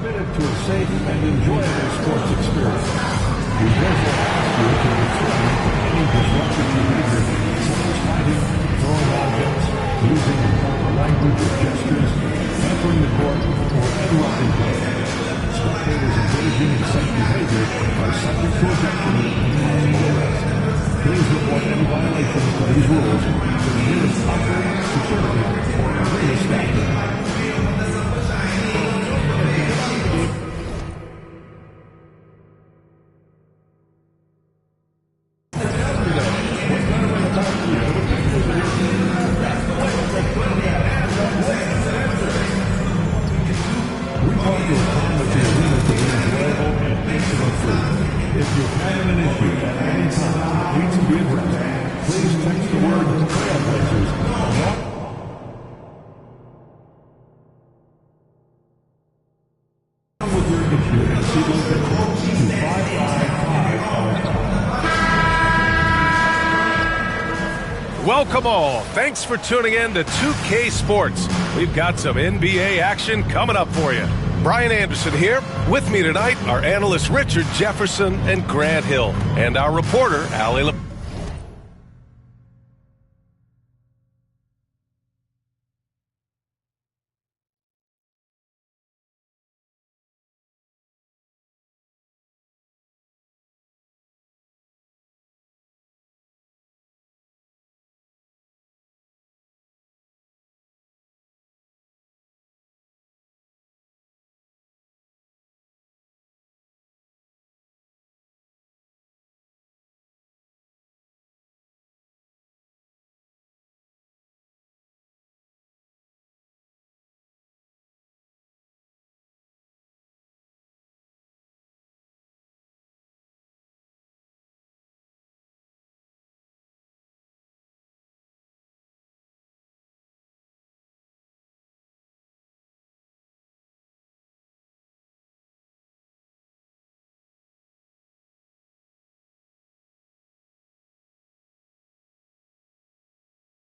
committed to a safe and enjoyable sports experience. We therefore ask you to refrain from any disruptive behavior, such as fighting, throwing objects, using improper language or gestures, entering the court, or interrupting play. Spectators engaging in such behavior are subject to ejection and possible arrest. Please report any violations of these rules to the nearest usher, security, or arena staff. If you're having an issue at any time that needs to be addressed, please text the word Trailblazers along with your issue and see located to 555. Welcome all. Thanks for tuning in to 2K Sports. We've got some NBA action coming up for you. Brian Anderson here. With me tonight, our analysts Richard Jefferson and Grant Hill, and our reporter, Allie Le.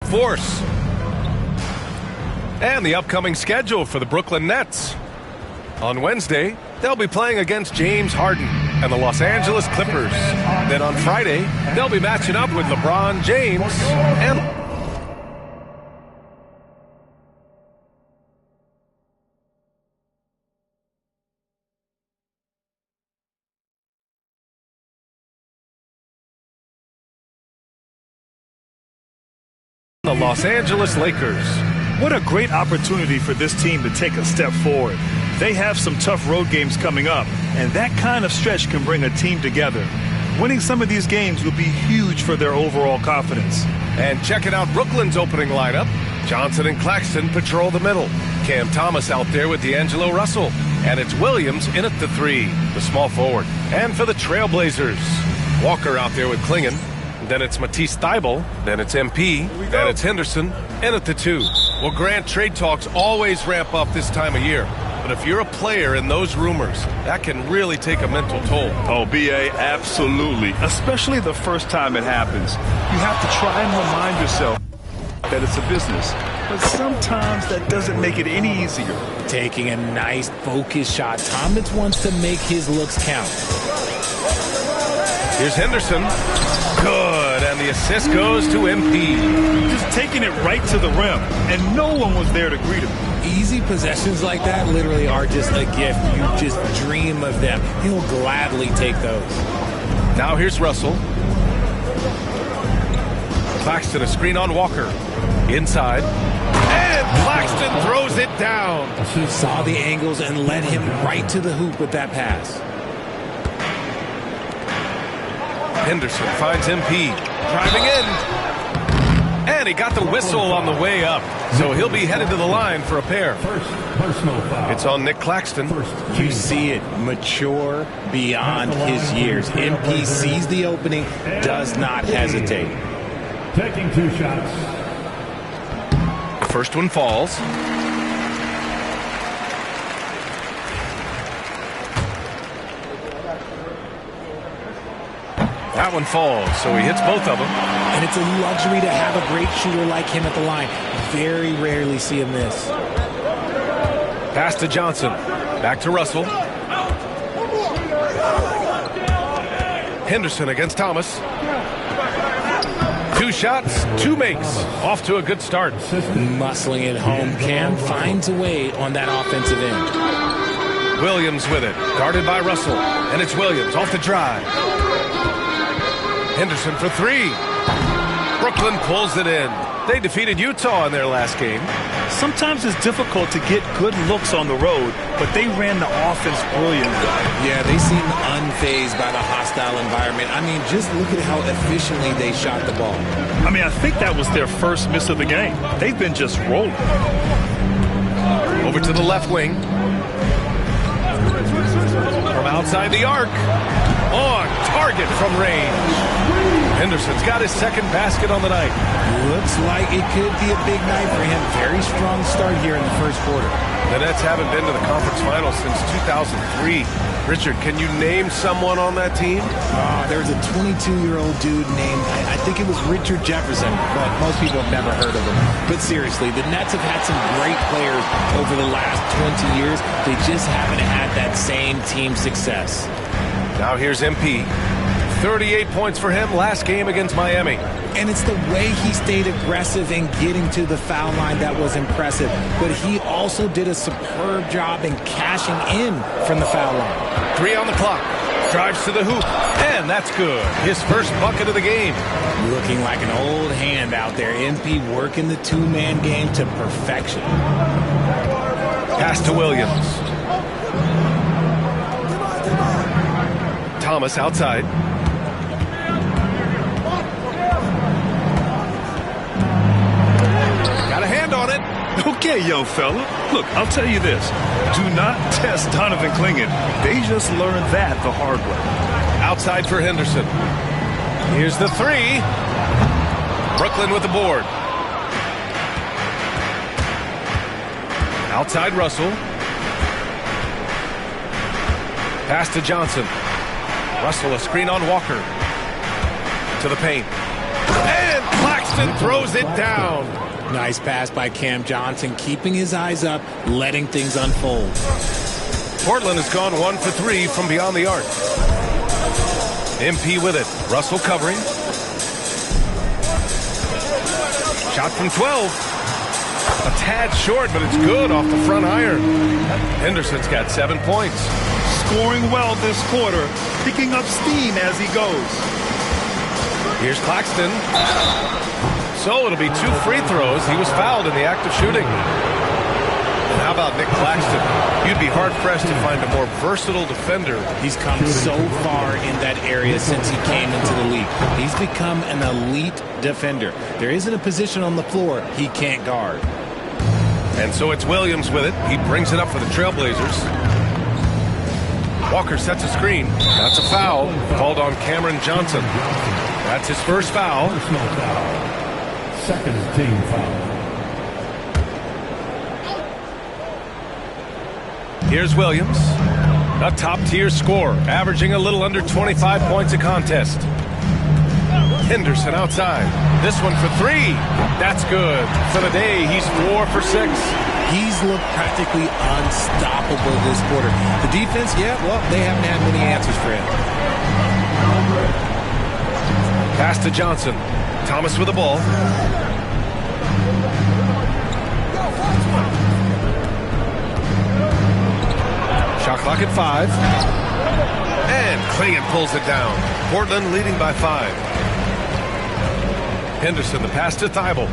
Force. And the upcoming schedule for the Brooklyn Nets. On Wednesday, they'll be playing against James Harden and the Los Angeles Clippers. Then on Friday, they'll be matching up with LeBron James and the Los Angeles Lakers. What a great opportunity for this team to take a step forward. They have some tough road games coming up, and that kind of stretch can bring a team together. Winning some of these games will be huge for their overall confidence. And checking out Brooklyn's opening lineup, Johnson and Claxton patrol the middle. Cam Thomas out there with D'Angelo Russell. And it's Williams in at the 3, the small forward. And for the Trailblazers, Walker out there with Klingon. Then it's Matisse Thybulle, then it's MP, then it's Henderson, and at the 2. Well, Grant, trade talks always ramp up this time of year. But if you're a player in those rumors, that can really take a mental toll. Oh, B.A., absolutely. Especially the first time it happens. You have to try and remind yourself that it's a business. But sometimes that doesn't make it any easier. Taking a nice focus shot. Thomas wants to make his looks count. Here's Henderson. Good, and the assist goes to MP. Just taking it right to the rim, and no one was there to greet him. Easy possessions like that literally are just a gift. You just dream of them. He'll gladly take those. Now here's Russell. Claxton, a screen on Walker. Inside. And Claxton throws it down. He saw the angles and led him right to the hoop with that pass. Henderson finds MP, driving in, and he got the whistle on the way up, so he'll be headed to the line for a pair. First personal foul. It's on Nick Claxton. You see it, mature beyond his years. MP sees the opening, does not hesitate. Taking 2 shots. The first one falls. That one falls, so he hits both of them. And it's a luxury to have a great shooter like him at the line. Very rarely see him miss. Pass to Johnson. Back to Russell. Henderson against Thomas. 2 shots, 2 makes. Off to a good start. Muscling it home. Cam finds a way on that offensive end. Williams with it. Guarded by Russell. And it's Williams off the drive. Henderson for 3. Brooklyn pulls it in. They defeated Utah in their last game. Sometimes it's difficult to get good looks on the road, but they ran the offense brilliantly. Yeah, they seem unfazed by the hostile environment. I mean, just look at how efficiently they shot the ball. I mean, I think that was their first miss of the game. They've been just rolling. Over to the left wing. From outside the arc. On target from range. Henderson's got his second basket on the night. Looks like it could be a big night for him. Very strong start here in the first quarter. The Nets haven't been to the conference finals since 2003. Richard, can you name someone on that team? There was a 22-year-old dude named, I think it was Richard Jefferson, but most people have never heard of him. But seriously, the Nets have had some great players over the last 20 years. They just haven't had that same team success. Now here's MP. 38 points for him last game against Miami. And it's the way he stayed aggressive in getting to the foul line that was impressive. But he also did a superb job in cashing in from the foul line. 3 on the clock. Drives to the hoop. And that's good. His first bucket of the game. Looking like an old hand out there. MP working the two-man game to perfection. Pass to Williams. Thomas outside. Got a hand on it. Okay, young fella. Look, I'll tell you this. Do not test Donovan Clingan. They just learned that the hard way. Outside for Henderson. Here's the 3. Brooklyn with the board. Outside Russell. Pass to Johnson. Russell a screen on Walker. To the paint. And Claxton throws it down. Nice pass by Cam Johnson, keeping his eyes up, letting things unfold. Portland has gone 1 for 3 from beyond the arc. MP with it. Russell covering. Shot from 12. A tad short, but it's good off the front iron. Henderson's got 7 points. Scoring well this quarter, picking up steam as he goes. Here's Claxton. So it'll be 2 free throws. He was fouled in the act of shooting. And how about Nick Claxton? You'd be hard-pressed to find a more versatile defender. He's come so far in that area since he came into the league. He's become an elite defender. There isn't a position on the floor he can't guard. And so it's Williams with it. He brings it up for the Trailblazers. Walker sets a screen. That's a foul called on Cameron Johnson. That's his first foul. Personal foul. Second team foul. Here's Williams, a top-tier scorer, averaging a little under 25 points a contest. Henderson outside. This one for 3. That's good. For the day, he's 4 for 6. He's looked practically unstoppable this quarter. The defense, yeah, well, they haven't had many answers for him. Pass to Johnson. Thomas with the ball. Shot clock at 5. And Clingan pulls it down. Portland leading by 5. Henderson, the pass to Thibault.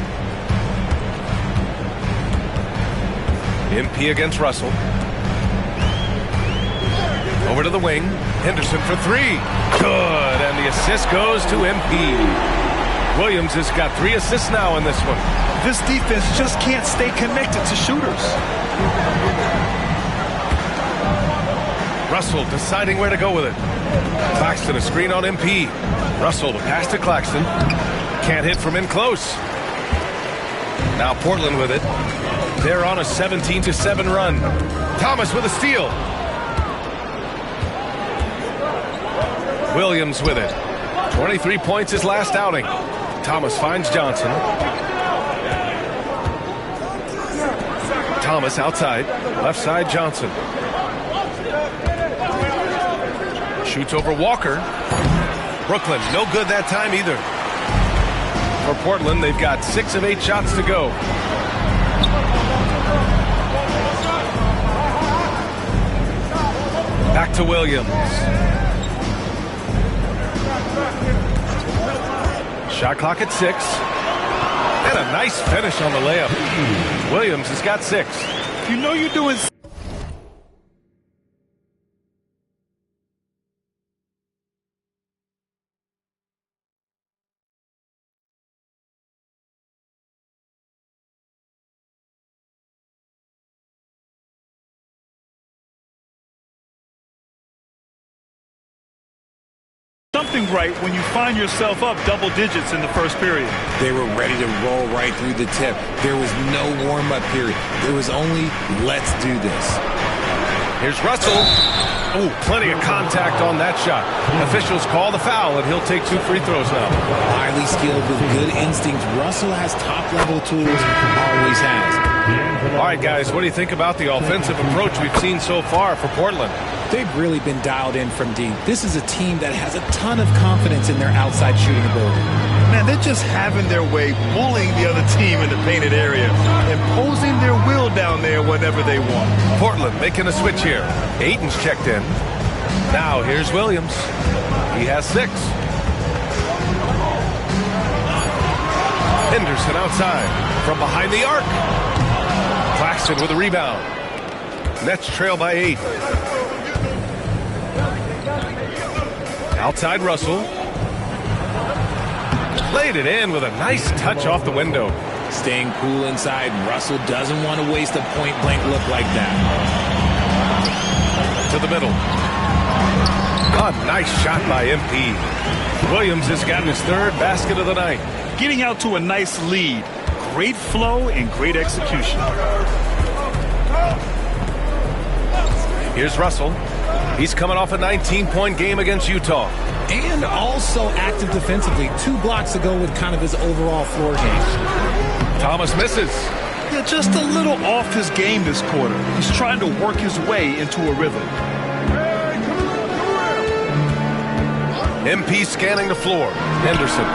MP against Russell. Over to the wing. Henderson for 3. Good. And the assist goes to MP. Williams has got 3 assists now in this one. This defense just can't stay connected to shooters. Russell deciding where to go with it. Claxton a screen on MP. Russell the pass to Claxton. Can't hit from in close. Now Portland with it. They're on a 17-7 run. Thomas with a steal. Williams with it. 23 points his last outing. Thomas finds Johnson. Thomas outside. Left side Johnson. Shoots over Walker. Brooklyn, no good that time either. For Portland, they've got 6 of 8 shots to go. Back to Williams. Shot clock at 6. And a nice finish on the layup. Williams has got 6. You know you're doing something right when you find yourself up double digits in the first period. They were ready to roll right through the tip. There was no warm-up period. There was only, let's do this. Here's Russell. Oh, plenty of contact on that shot. Officials call the foul, and he'll take 2 free throws now. Highly skilled with good instincts. Russell has top-level tools, always has. All right, guys, what do you think about the offensive approach we've seen so far for Portland? They've really been dialed in from deep. This is a team that has a ton of confidence in their outside shooting ability. Man, they're just having their way, bullying the other team in the painted area, imposing their will down there whenever they want. Portland making a switch here. Ayton's checked in. Now here's Williams. He has 6. Henderson outside from behind the arc. Claxton with a rebound. Nets trail by 8. Outside Russell. Played it in with a nice touch off the window. Staying cool inside. Russell doesn't want to waste a point-blank look like that. To the middle. A nice shot by MP. Williams has gotten his 3rd basket of the night. Getting out to a nice lead. Great flow and great execution. Here's Russell. He's coming off a 19-point game against Utah. And also active defensively. 2 blocks to go with kind of his overall floor game. Thomas misses. Yeah, just a little off his game this quarter. He's trying to work his way into a rhythm. MP scanning the floor. Henderson.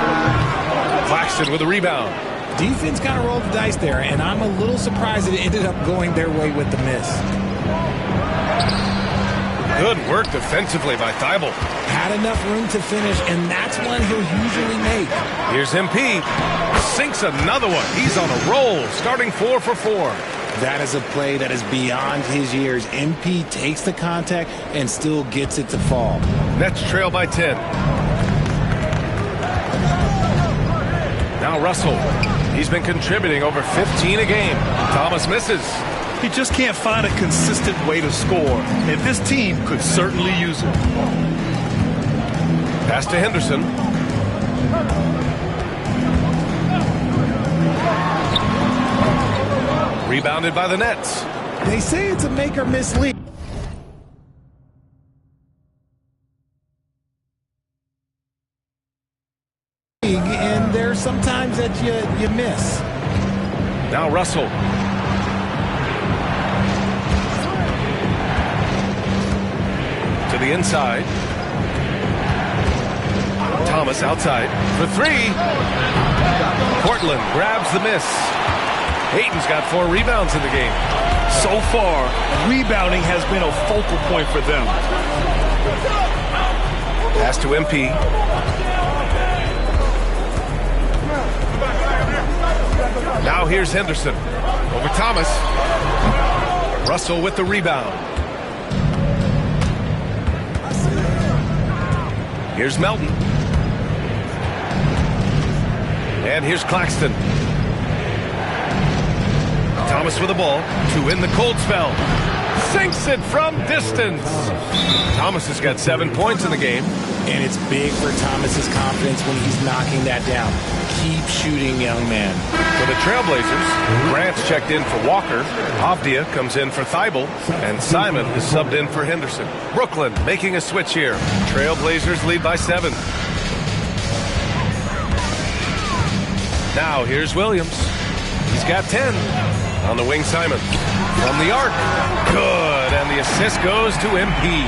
Claxton with a rebound. Defense kind of rolled the dice there, and I'm a little surprised it ended up going their way with the miss. Good work defensively by Thibault. Had enough room to finish, and that's one he'll usually make. Here's MP. Sinks another one. He's on a roll, starting 4 for 4. That is a play that is beyond his years. MP takes the contact and still gets it to fall. Nets trail by 10. Now Russell. He's been contributing over 15 a game. Thomas misses. He just can't find a consistent way to score, and this team could certainly use it. Pass to Henderson. Rebounded by the Nets. They say it's a make or miss league. And there's sometimes that you miss. Now Russell. To the inside. Thomas outside for 3. Portland grabs the miss. Ayton's got 4 rebounds in the game. So far, rebounding has been a focal point for them. Pass to MP. Now here's Henderson. Over Thomas. Russell with the rebound. Here's Melton. And here's Claxton. Thomas with the ball to win the cold spell. Sinks it from distance. Thomas has got 7 points in the game. And it's big for Thomas's confidence when he's knocking that down. Keep shooting, young man. For the Trailblazers, Grant's checked in for Walker. Avdia comes in for Thibault. And Simon is subbed in for Henderson. Brooklyn making a switch here. Trailblazers lead by 7. Now here's Williams. He's got 10. On the wing, Simon. From the arc. Good. And the assist goes to MP.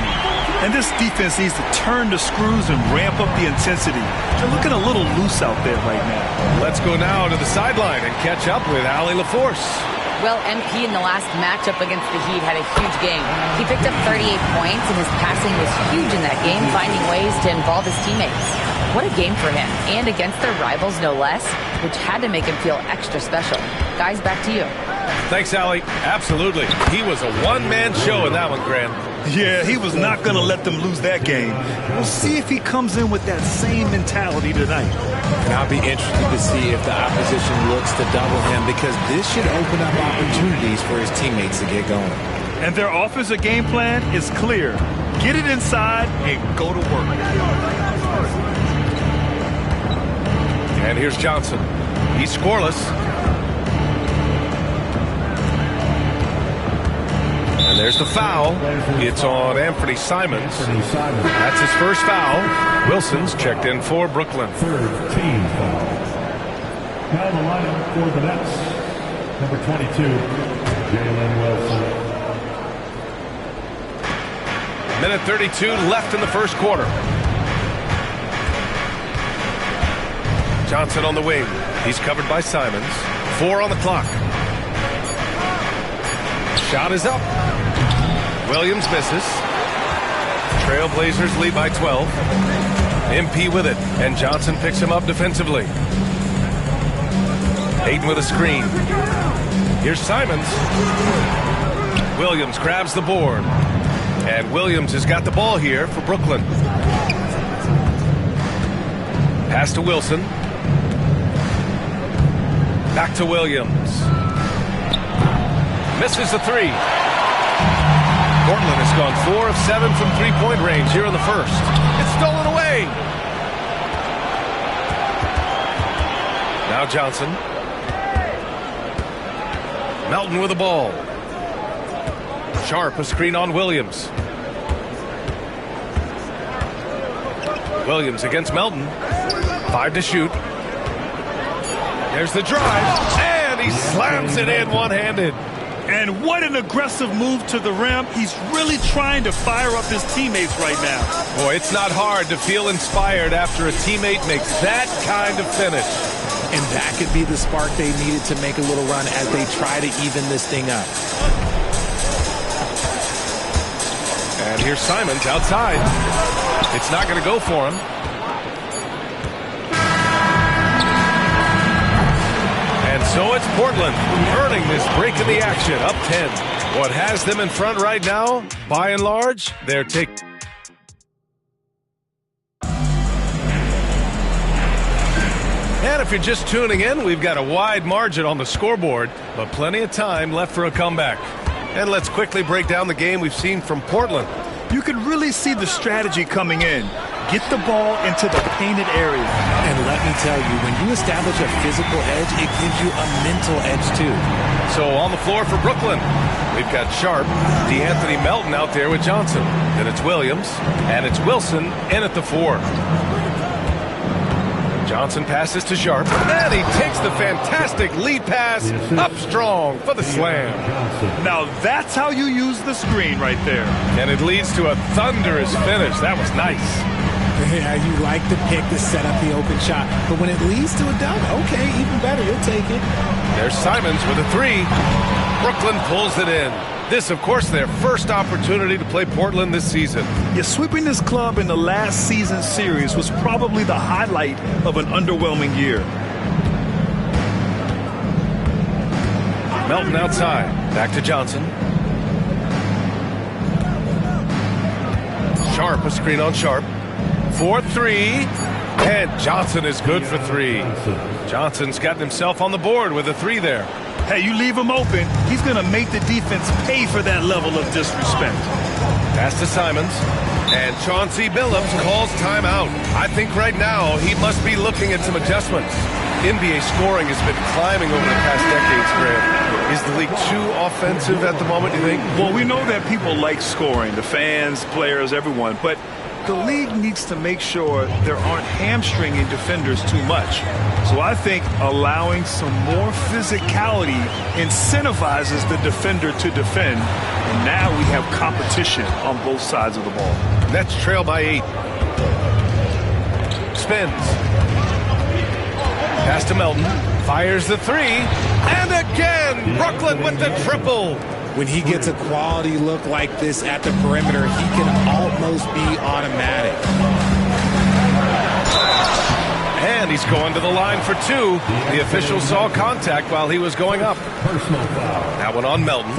And this defense needs to turn the screws and ramp up the intensity. They're looking a little loose out there right now. Let's go now to the sideline and catch up with Allie LaForce. Well, MP in the last matchup against the Heat had a huge game. He picked up 38 points, and his passing was huge in that game, finding ways to involve his teammates. What a game for him, and against their rivals, no less, which had to make him feel extra special. Guys, back to you. Thanks, Allie. Absolutely. He was a one-man show in that one, Grant. Yeah, he was not going to let them lose that game. We'll see if he comes in with that same mentality tonight. And I'll be interested to see if the opposition looks to double him, because this should open up opportunities for his teammates to get going. And their offensive game plan is clear. Get it inside and go to work. And here's Johnson. He's scoreless. And there's the foul. It's on Anthony Simons. That's his first foul. Wilson's checked in for Brooklyn. Third team foul. Now the lineup for the Nets. Number 22, Jalen Wilson. Minute 32 left in the first quarter. Johnson on the wing. He's covered by Simons. 4 on the clock. Shot is up. Williams misses. Trailblazers lead by 12. MP with it, and Johnson picks him up defensively. Ayton with a screen. Here's Simons. Williams grabs the board. And Williams has got the ball here for Brooklyn. Pass to Wilson. Back to Williams. Misses the three. Portland has gone 4 of 7 from three-point range here in the first. It's stolen away. Now Johnson. Melton with the ball. Sharp, a screen on Williams. Williams against Melton. 5 to shoot. There's the drive, and he slams it in one-handed. And what an aggressive move to the rim. He's really trying to fire up his teammates right now. Boy, it's not hard to feel inspired after a teammate makes that kind of finish. And that could be the spark they needed to make a little run as they try to even this thing up. And here's Simons outside. It's not going to go for him. And so it's Portland earning this break in the action, up 10. What has them in front right now, by and large, they're taking. And if you're just tuning in, we've got a wide margin on the scoreboard, but plenty of time left for a comeback. And let's quickly break down the game we've seen from Portland. You can really see the strategy coming in. Get the ball into the painted area. And let me tell you, when you establish a physical edge, it gives you a mental edge too. So on the floor for Brooklyn, we've got Sharp, DeAnthony Melton out there with Johnson. Then it's Williams, and it's Wilson in at the 4. Johnson passes to Sharp, and he takes the fantastic lead pass up strong for the slam. Now that's how you use the screen right there. And it leads to a thunderous finish. That was nice. Yeah, you like the pick to set up the open shot, but when it leads to a dunk, okay, even better, you'll take it. There's Simons with a 3. Brooklyn pulls it in. This, of course, their first opportunity to play Portland this season. Yeah, sweeping this club in the last season series was probably the highlight of an underwhelming year. Melton outside. Back to Johnson. Sharp, a screen on Sharp. 4-3. And Johnson is good for 3. Johnson's gotten himself on the board with a 3 there. Hey, you leave him open, he's going to make the defense pay for that level of disrespect. Pass to Simons. And Chauncey Billups calls timeout. I think right now he must be looking at some adjustments. NBA scoring has been climbing over the past decades, Grant. Is the league too offensive at the moment, do you think? Well, we know that people like scoring, the fans, players, everyone. But the league needs to make sure there aren't hamstringing defenders too much. So I think allowing some more physicality incentivizes the defender to defend. And now we have competition on both sides of the ball. Nets trail by 8. Spins. Pass to Melton. Fires the 3. And again, Brooklyn with the triple. When he gets a quality look like this at the perimeter, he can almost be automatic. And he's going to the line for 2. The official saw contact while he was going up. Personal foul. That one on Melton.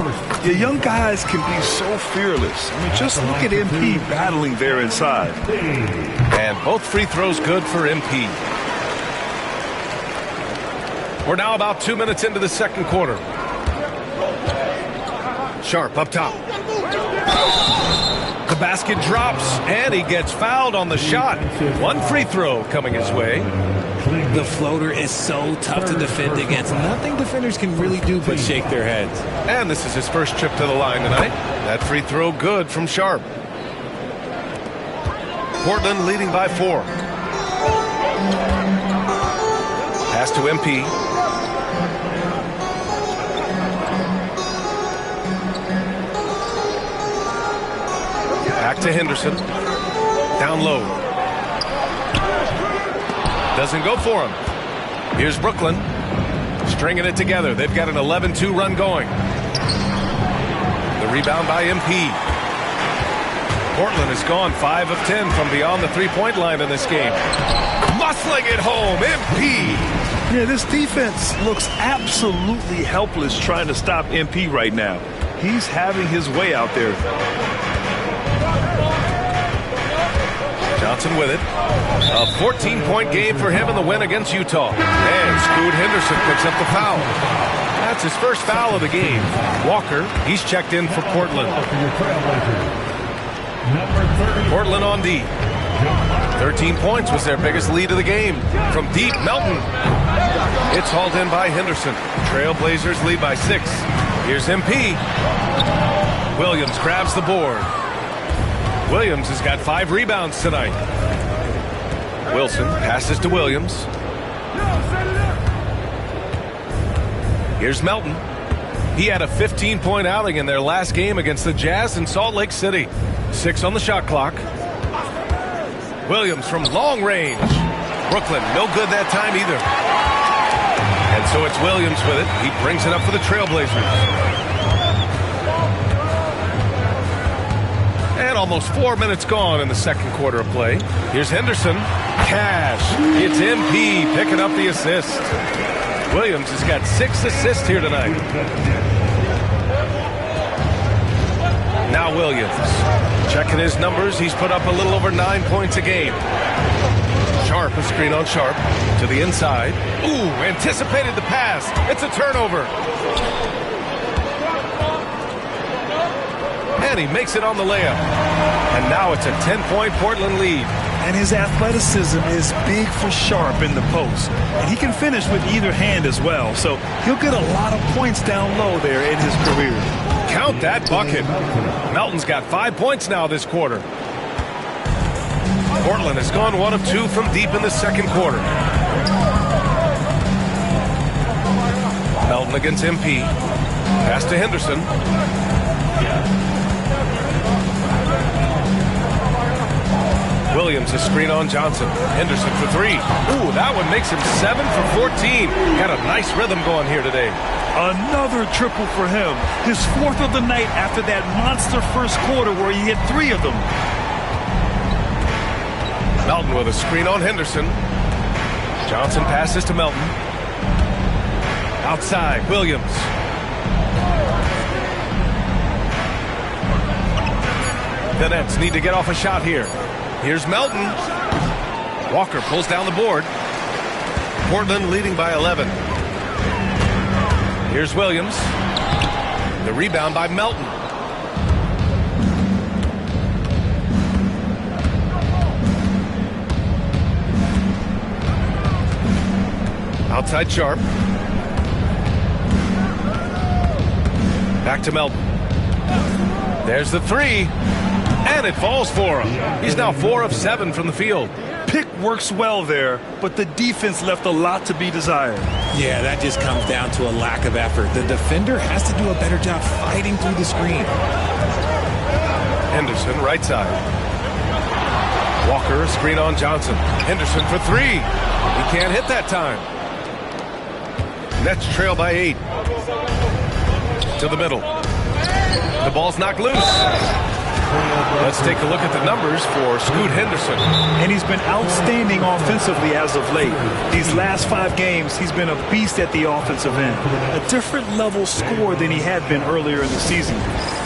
The young guys can be so fearless. I mean, just look at MP battling there inside. And both free throws good for MP. We're now about 2 minutes into the second quarter. Sharp up top. The basket drops, and he gets fouled on the shot. One free throw coming his way. The floater is so tough to defend against. Nothing defenders can really do but shake their heads. And this is his first trip to the line tonight. That free throw good from Sharp. Portland leading by 4. Pass to MP. Back to Henderson. Down low. Doesn't go for him. Here's Brooklyn. Stringing it together. They've got an 11-2 run going. The rebound by MP. Portland has gone 5 of 10 from beyond the three-point line in this game. Muscling it home. MP. Yeah, this defense looks absolutely helpless trying to stop MP right now. He's having his way out there. Johnson with it. A 14-point game for him in the win against Utah. And Scoot Henderson picks up the foul. That's his first foul of the game. Walker, he's checked in for Portland. Portland on D. 13 points was their biggest lead of the game. From deep, Melton. It's hauled in by Henderson. Trailblazers lead by 6. Here's MP. Williams grabs the board. Williams has got 5 rebounds tonight. Wilson passes to Williams. Here's Melton. He had a 15-point outing in their last game against the Jazz in Salt Lake City. 6 on the shot clock. Williams from long range. Brooklyn, no good that time either. And so it's Williams with it. He brings it up for the Trailblazers. And almost 4 minutes gone in the second quarter of play. Here's Henderson. Cash. It's MP picking up the assist. Williams has got 6 assists here tonight. Now Williams. Checking his numbers. He's put up a little over 9 points a game. Sharp, a screen on Sharp. To the inside. Ooh, anticipated the pass. It's a turnover. And he makes it on the layup. And now it's a 10-point Portland lead. And his athleticism is big for Sharp in the post. And he can finish with either hand as well. So he'll get a lot of points down low there in his career. Count that bucket. Melton's got 5 points now this quarter. Portland has gone 1 of 2 from deep in the second quarter. Melton against MP. Pass to Henderson. Williams, a screen on Johnson. Henderson for 3. Ooh, that one makes him 7 for 14. Got a nice rhythm going here today. Another triple for him. His 4th of the night after that monster first quarter where he hit 3 of them. Melton with a screen on Henderson. Johnson passes to Melton. Outside, Williams. The Nets need to get off a shot here. Here's Melton. Walker pulls down the board. Portland leading by 11. Here's Williams. The rebound by Melton. Outside Sharp. Back to Melton. There's the 3. And and it falls for him. He's now 4 of 7 from the field. Pick works well there, but the defense left a lot to be desired. Yeah, that just comes down to a lack of effort. The defender has to do a better job fighting through the screen. Henderson, right side. Walker, screen on Johnson. Henderson for 3. He can't hit that time. Nets trail by 8. To the middle. The ball's knocked loose. Let's take a look at the numbers for Scoot Henderson. And he's been outstanding offensively as of late. These last 5 games, he's been a beast at the offensive end. A different level score than he had been earlier in the season.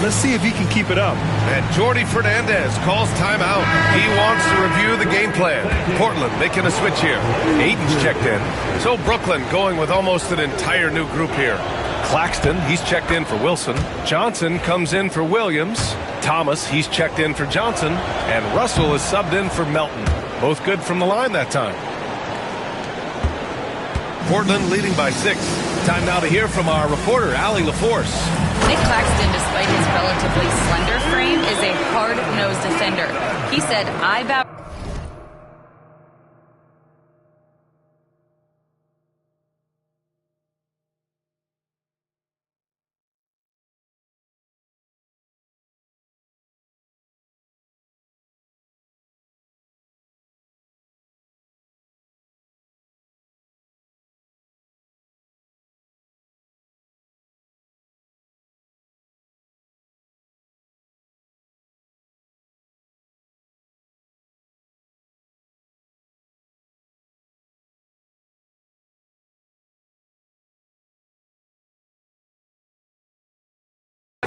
Let's see if he can keep it up. And Jordi Fernandez calls timeout. He wants to review the game plan. Portland making a switch here. Aiden's checked in. So Brooklyn going with almost an entire new group here. Claxton, he's checked in for Wilson. Johnson comes in for Williams. Thomas, he's checked in for Johnson. And Russell is subbed in for Melton. Both good from the line that time. Portland leading by 6. Time now to hear from our reporter, Allie LaForce. Nick Claxton, despite his relatively slender frame, is a hard-nosed defender. He said, I bow...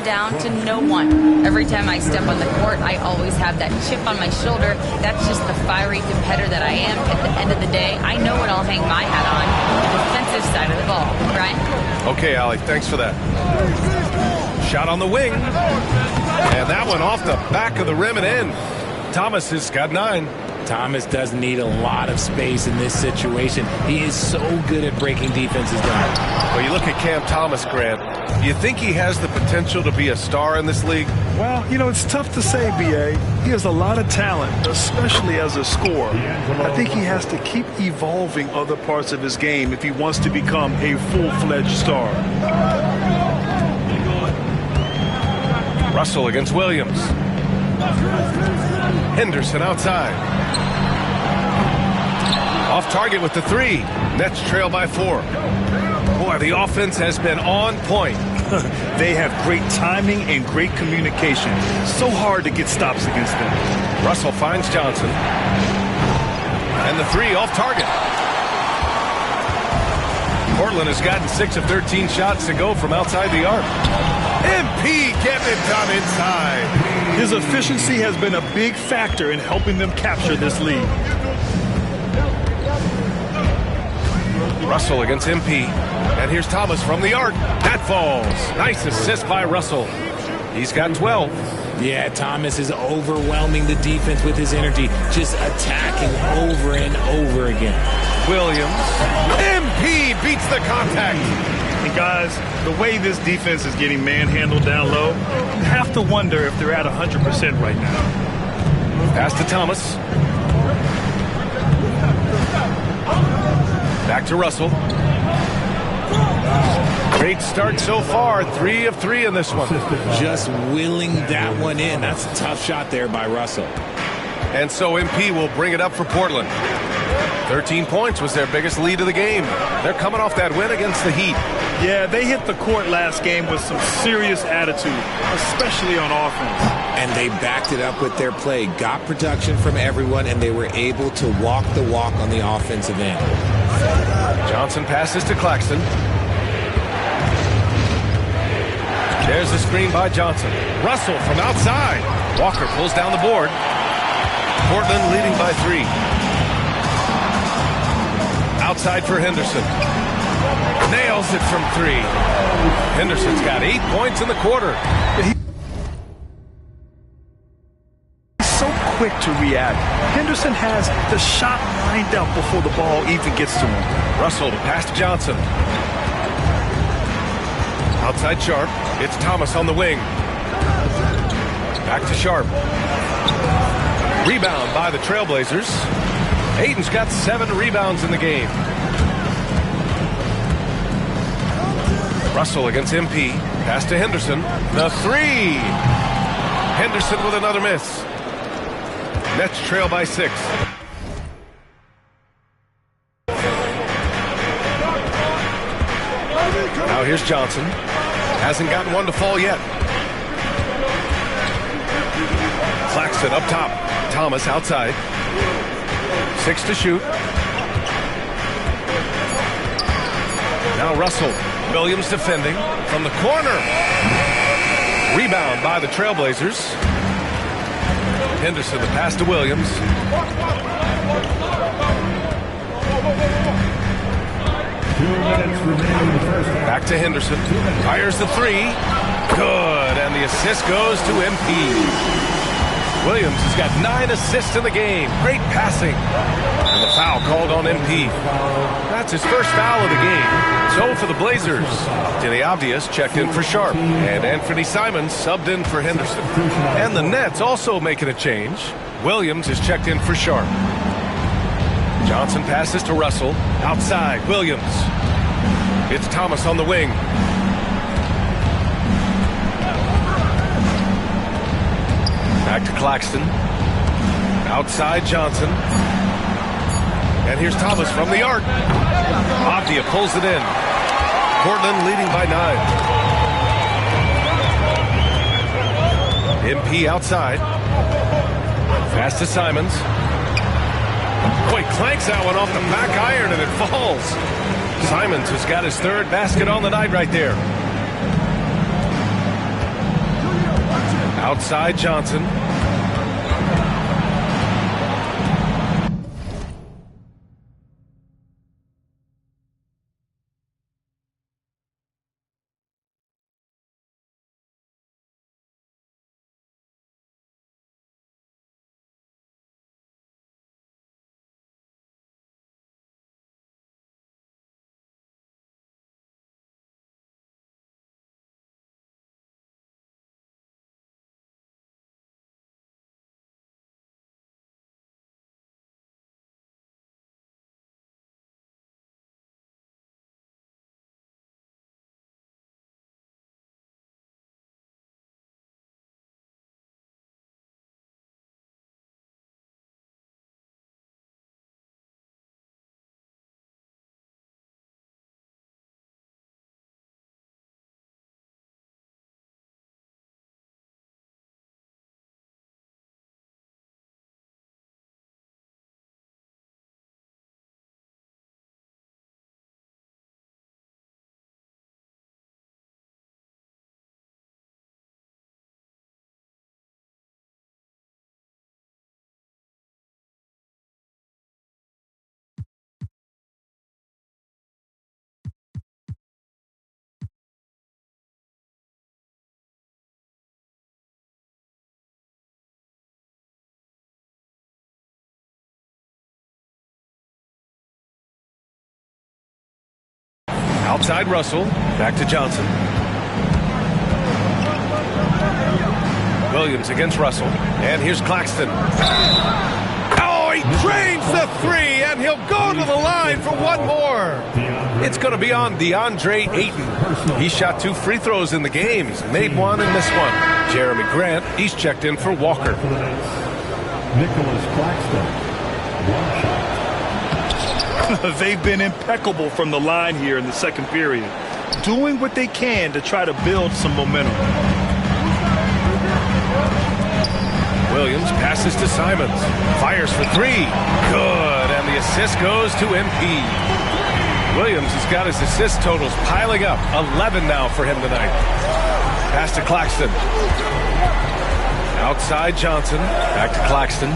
down to no one. Every time I step on the court, I always have that chip on my shoulder. That's just the fiery competitor that I am. At the end of the day, I know what I'll hang my hat on, the defensive side of the ball. Brian? Okay, Allie, thanks for that. Shot on the wing. And that one off the back of the rim and in. Thomas has got 9. Thomas doesn't need a lot of space in this situation. He is so good at breaking defenses down. Well, you look at Cam Thomas, Grant. Do you think he has the potential to be a star in this league? Well, you know, it's tough to say, B.A. He has a lot of talent, especially as a scorer. I think he has to keep evolving other parts of his game if he wants to become a full-fledged star. Russell against Williams. Henderson outside. Off target with the 3. Nets trail by 4. Boy, the offense has been on point. They have great timing and great communication. So hard to get stops against them. Russell finds Johnson. And the 3 off target. Portland has gotten 6 of 13 shots to go from outside the arc. MP getting it done inside. His efficiency has been a big factor in helping them capture this lead. Russell against MP. And here's Thomas from the arc. That falls. Nice assist by Russell. He's got 12. Yeah, Thomas is overwhelming the defense with his energy, just attacking over and over again. Williams. MP beats the contact. And guys, the way this defense is getting manhandled down low, you have to wonder if they're at 100% right now. Pass to Thomas. Back to Russell. Great start so far. 3 of 3 in this one. Just willing that one in. That's a tough shot there by Russell. And so MP will bring it up for Portland. 13 points was their biggest lead of the game. They're coming off that win against the Heat. Yeah, they hit the court last game with some serious attitude, especially on offense. And they backed it up with their play, got production from everyone, and they were able to walk the walk on the offensive end. Johnson passes to Claxton. There's the screen by Johnson. Russell from outside. Walker pulls down the board. Portland leading by 3. Outside for Henderson. Nails it from 3. Henderson's got 8 points in the quarter. He's so quick to react. Henderson has the shot lined up before the ball even gets to him. Russell to pass to Johnson. Outside Sharp. It's Thomas on the wing. Back to Sharp. Rebound by the Trailblazers. Ayton's got 7 rebounds in the game. Russell against MP. Pass to Henderson. The 3. Henderson with another miss. Nets trail by 6. Now here's Johnson. Hasn't gotten one to fall yet. Claxton up top. Thomas outside. 6 to shoot. Now Russell. Williams defending from the corner. Rebound by the Trailblazers. Henderson, the pass to Williams. Back to Henderson. Fires the 3. Good. And the assist goes to MP. Williams has got 9 assists in the game. Great passing. And the foul called on MP. That's his first foul of the game. So for the Blazers, Denny Avdius checked in for Sharp. And Anthony Simons subbed in for Henderson. And the Nets also making a change. Williams is checked in for Sharp. Johnson passes to Russell. Outside, Williams. It's Thomas on the wing. Back to Claxton. Outside Johnson. And here's Thomas from the arc. Avdia pulls it in. Portland leading by 9. MP outside. Pass to Simons. Boy, clanks that one off the back iron and it falls. Simons has got his 3rd basket on the night right there. Outside Johnson. Outside Russell. Back to Johnson. Williams against Russell. And here's Claxton. Oh, he drains the 3, and he'll go to the line for one more. It's going to be on DeAndre Ayton. He shot 2 free throws in the game. He's made 1 and missed 1. Jeremy Grant, he's checked in for Walker. Nicholas Claxton. 1 shot. They've been impeccable from the line here in the second period, doing what they can to try to build some momentum. Williams passes to Simons. Fires for 3. Good. And the assist goes to MP. Williams has got his assist totals piling up. 11 now for him tonight. Pass to Claxton. Outside Johnson. Back to Claxton.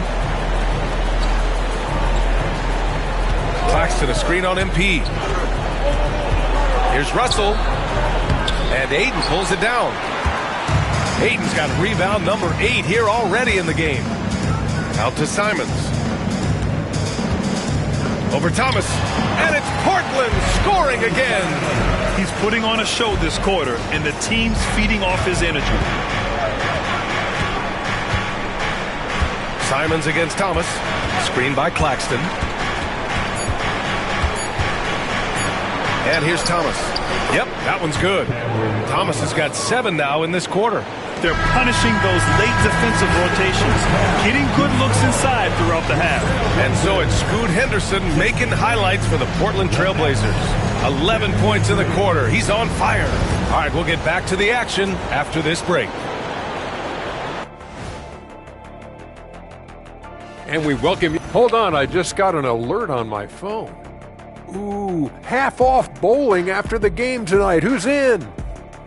Claxton, a screen on MP. Here's Russell. And Ayton pulls it down. Ayton's got rebound number 8 here already in the game. Out to Simons. Over Thomas. And it's Portland scoring again. He's putting on a show this quarter, and the team's feeding off his energy. Simons against Thomas. Screen by Claxton. And here's Thomas. Yep, that one's good. Thomas has got 7 now in this quarter. They're punishing those late defensive rotations, getting good looks inside throughout the half. And so it's Scoot Henderson making highlights for the Portland Trailblazers. 11 points in the quarter. He's on fire. All right, we'll get back to the action after this break. And we welcome you. Hold on, I just got an alert on my phone. Ooh, half off bowling after the game tonight. Who's in?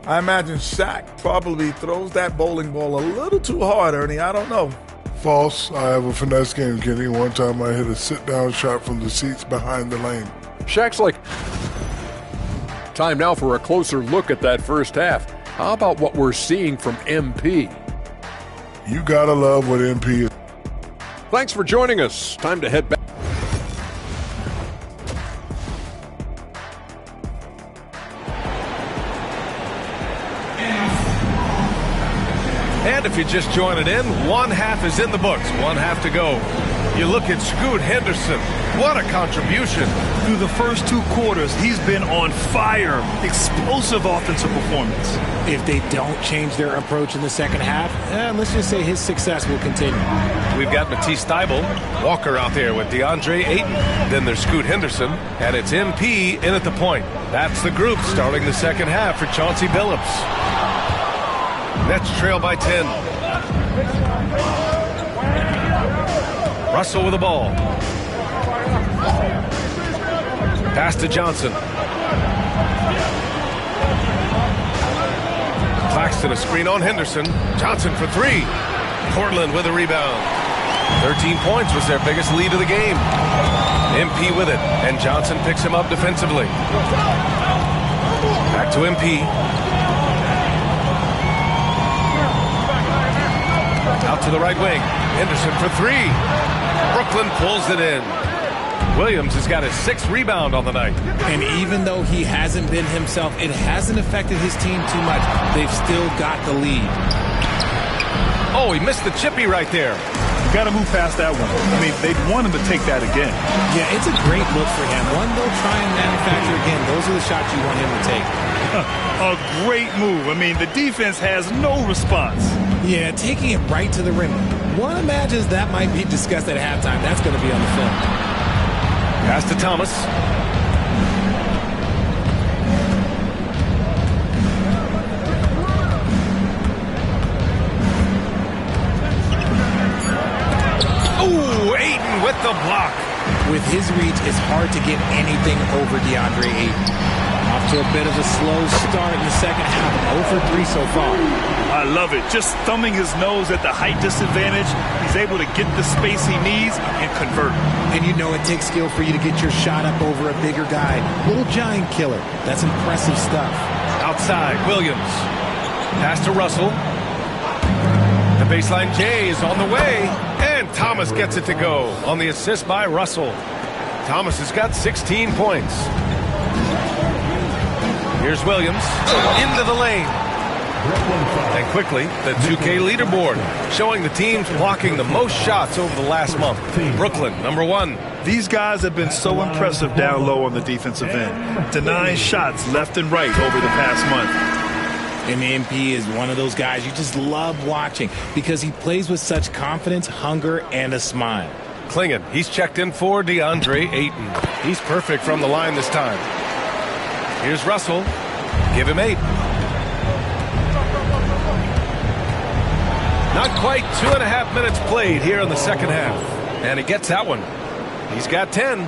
I imagine Shaq probably throws that bowling ball a little too hard, Ernie. I don't know. False. I have a finesse game, Kenny. One time I hit a sit-down shot from the seats behind the lane. Shaq's like... Time now for a closer look at that first half. How about what we're seeing from MP? You gotta love what MP is. Thanks for joining us. Time to head back. And if you're just joining in, one half is in the books, one half to go. You look at Scoot Henderson. What a contribution. Through the first 2 quarters, he's been on fire. Explosive offensive performance. If they don't change their approach in the second half, let's just say his success will continue. We've got Matisse Thybulle, Walker out there with DeAndre Ayton. Then there's Scoot Henderson, and it's MP in at the point. That's the group starting the second half for Chauncey Billups. Nets trail by 10. Russell with the ball. Pass to Johnson. Claxton a screen on Henderson. Johnson for 3. Portland with a rebound. 13 points was their biggest lead of the game. MP with it, and Johnson picks him up defensively. Back to MP. Out to the right wing. Henderson for 3. Brooklyn pulls it in. Williams has got his 6th rebound on the night. And even though he hasn't been himself, it hasn't affected his team too much. They've still got the lead. Oh, he missed the chippy right there. You got to move past that one. I mean, they'd want him to take that again. Yeah, it's a great look for him. One they'll try and manufacture again. Those are the shots you want him to take. A great move. I mean, the defense has no response. Yeah, taking it right to the rim. One imagines that might be discussed at halftime. That's going to be on the film. Pass to Thomas. Ooh, Ayton with the block. With his reach, it's hard to get anything over DeAndre Ayton. Off to a bit of a slow start in the second half. 0 for 3 so far. I love it. Just thumbing his nose at the height disadvantage. He's able to get the space he needs and convert. And you know it takes skill for you to get your shot up over a bigger guy. Little giant killer. That's impressive stuff. Outside, Williams. Pass to Russell. The baseline J is on the way. And Thomas gets it to go on the assist by Russell. Thomas has got 16 points. Here's Williams into the lane. And quickly, the 2K leaderboard showing the teams blocking the most shots over the last month. Brooklyn, number 1. These guys have been so impressive down low on the defensive end, denying shots left and right over the past month. And MP is one of those guys you just love watching because he plays with such confidence, hunger, and a smile. Klingon, he's checked in for DeAndre Ayton. He's perfect from the line this time. Here's Russell. Give him 8. Not quite 2.5 minutes played here in the second half. And he gets that one. He's got 10.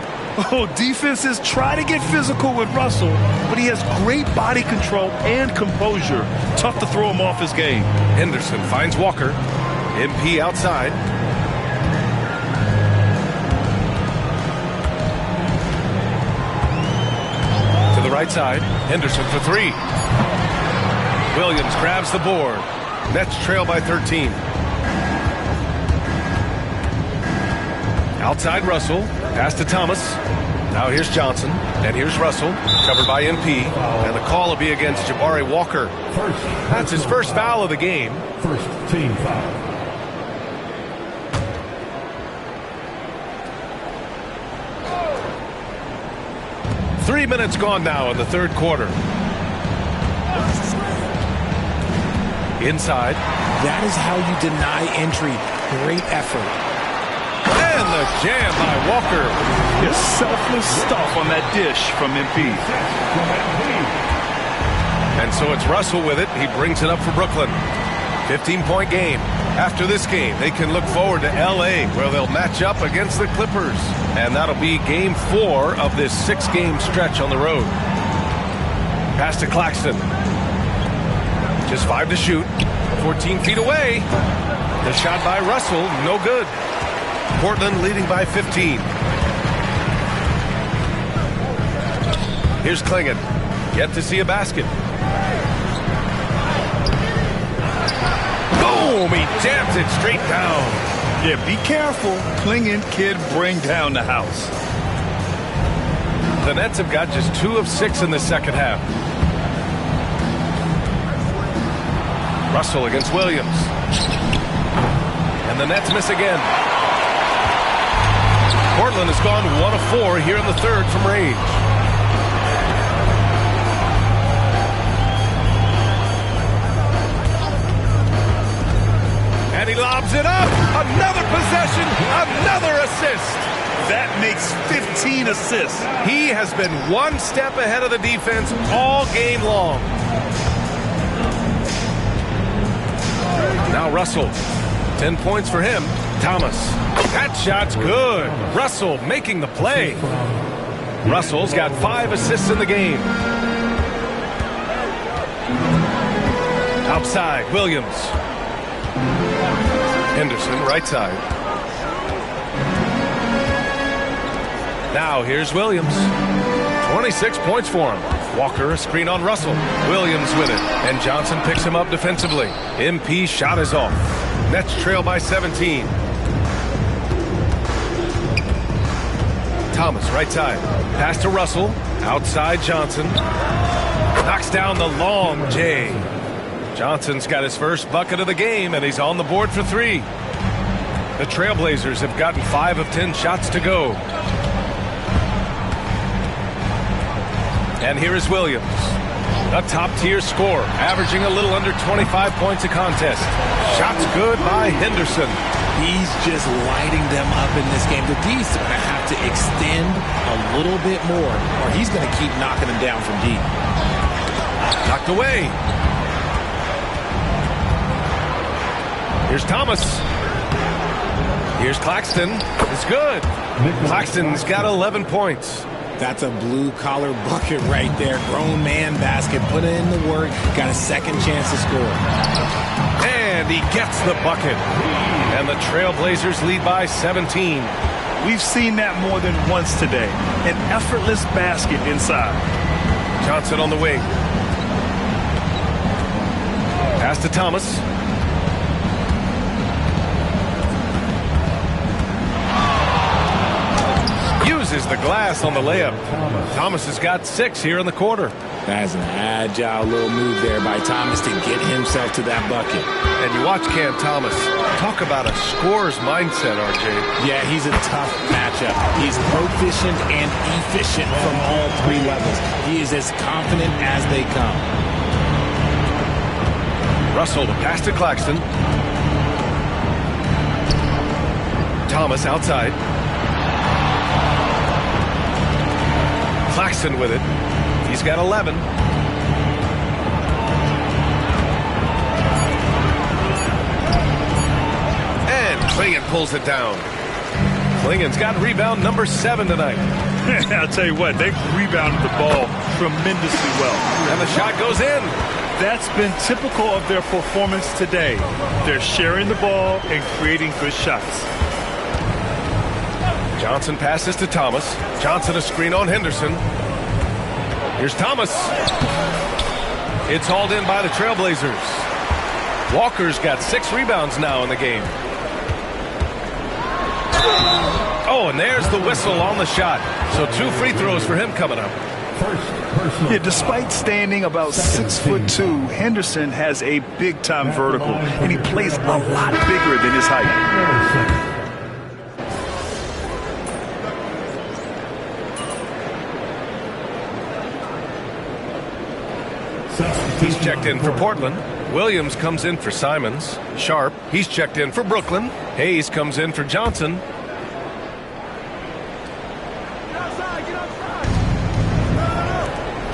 Oh, defenses try to get physical with Russell, but he has great body control and composure. Tough to throw him off his game. Henderson finds Walker. MP outside. To the right side. Henderson for 3. Williams grabs the board. Nets trail by 13. Outside Russell. Pass to Thomas. Now here's Johnson. And here's Russell. Covered by MP. And the call will be against Jabari Walker. That's his first foul of the game. First team foul. 3 minutes gone now in the third quarter. Inside. That is how you deny entry. Great effort. And the jam by Walker. His selfless stuff on that dish from MP. And so it's Russell with it. He brings it up for Brooklyn. 15-point game. After this game, they can look forward to L.A., where they'll match up against the Clippers. And that'll be game 4 of this 6-game stretch on the road. Pass to Claxton. Just 5 to shoot. 14 feet away. The shot by Russell, no good. Portland leading by 15. Here's Klingon. Yet to see a basket. Boom! He jams it straight down. Yeah, be careful. Klingon kid bring down the house. The Nets have got just 2 of 6 in the second half. Russell against Williams. And the Nets miss again. Portland has gone 1 of 4 here in the third from range. And he lobs it up. Another possession, another assist. That makes 15 assists. He has been 1 step ahead of the defense all game long. Now Russell. 10 points for him. Thomas. That shot's good. Russell making the play. Russell's got 5 assists in the game. Outside, Williams. Henderson, right side. Now here's Williams. 26 points for him. Walker, a screen on Russell. Williams with it. And Johnson picks him up defensively. MP shot is off. Nets trail by 17. Thomas, right side. Pass to Russell. Outside Johnson. Knocks down the long J. Johnson's got his first bucket of the game, and he's on the board for 3. The Trailblazers have gotten 5 of 10 shots to go. And here is Williams. A top-tier scorer, averaging a little under 25 points a contest. Shots good by Henderson. He's just lighting them up in this game. The D's are going to have to extend a little bit more, or he's going to keep knocking them down from deep. Knocked away. Here's Thomas. Here's Claxton. It's good. Claxton's got 11 points. That's a blue-collar bucket right there. Grown man basket. Put in the work. Got a second chance to score. And he gets the bucket. And the Trailblazers lead by 17. We've seen that more than once today. An effortless basket inside. Johnson on the wing. Pass to Thomas. Uses the glass on the layup. Thomas has got 6 here in the quarter. That's an agile little move there by Thomas to get himself to that bucket. And you watch Cam Thomas. Talk about a scorer's mindset, RJ. Yeah, he's a tough matchup. He's proficient and efficient from all 3 levels. He is as confident as they come. Russell to pass to Claxton. Thomas outside. Claxton with it. He's got 11. And Klingon pulls it down. Klingon's got rebound number 7 tonight. I'll tell you what, they've rebounded the ball tremendously well. And the shot goes in. That's been typical of their performance today. They're sharing the ball and creating good shots. Johnson passes to Thomas. Johnson a screen on Henderson. Here's Thomas. It's hauled in by the Trailblazers. Walker's got 6 rebounds now in the game. Oh, and there's the whistle on the shot. So 2 free throws for him coming up. Yeah, despite standing about 6'2", Henderson has a big-time vertical, and he plays a lot bigger than his height. checked in for Portland. Williams comes in for Simons. Sharp, he's checked in for Brooklyn. Hayes comes in for Johnson.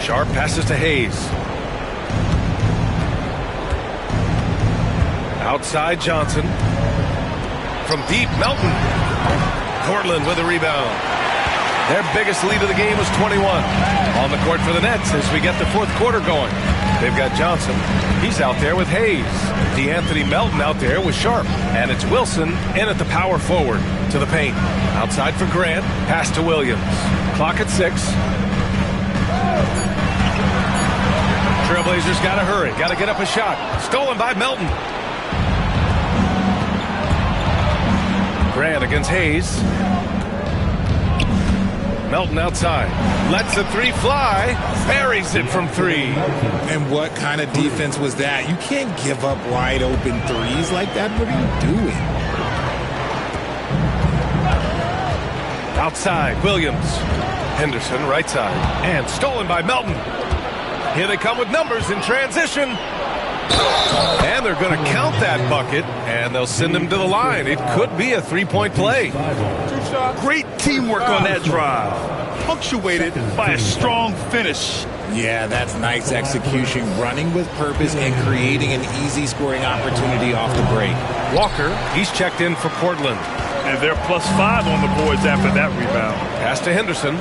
Sharp passes to Hayes. Outside Johnson. From deep, Melton. Portland with a rebound. Their biggest lead of the game was 21. On the court for the Nets as we get the fourth quarter going. They've got Johnson. He's out there with Hayes. DeAnthony Melton out there with Sharp. And it's Wilson in at the power forward to the paint. Outside for Grant. Pass to Williams. Clock at 6. Trailblazers got to hurry. Got to get up a shot. Stolen by Melton. Grant against Hayes. Melton outside. Lets the three fly. Buries it from 3. And what kind of defense was that? You can't give up wide open threes like that. What are you doing? Outside, Williams. Henderson, right side. And stolen by Melton. Here they come with numbers in transition. And they're going to count that bucket, and they'll send him to the line. It could be a three-point play. Great teamwork on that drive, punctuated by a strong finish. Yeah, that's nice execution, running with purpose and creating an easy scoring opportunity off the break. Walker, he's checked in for Portland. And they're +5 on the boards after that rebound. Pass to Henderson.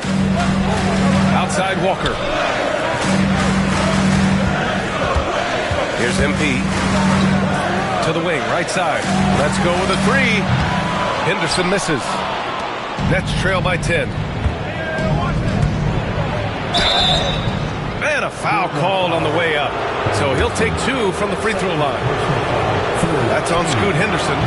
Outside Walker. Here's MP. To the wing, right side. Let's go with a 3. Henderson misses. Nets trail by 10. And a foul called on the way up. So he'll take 2 from the free throw line. That's on Scoot Henderson.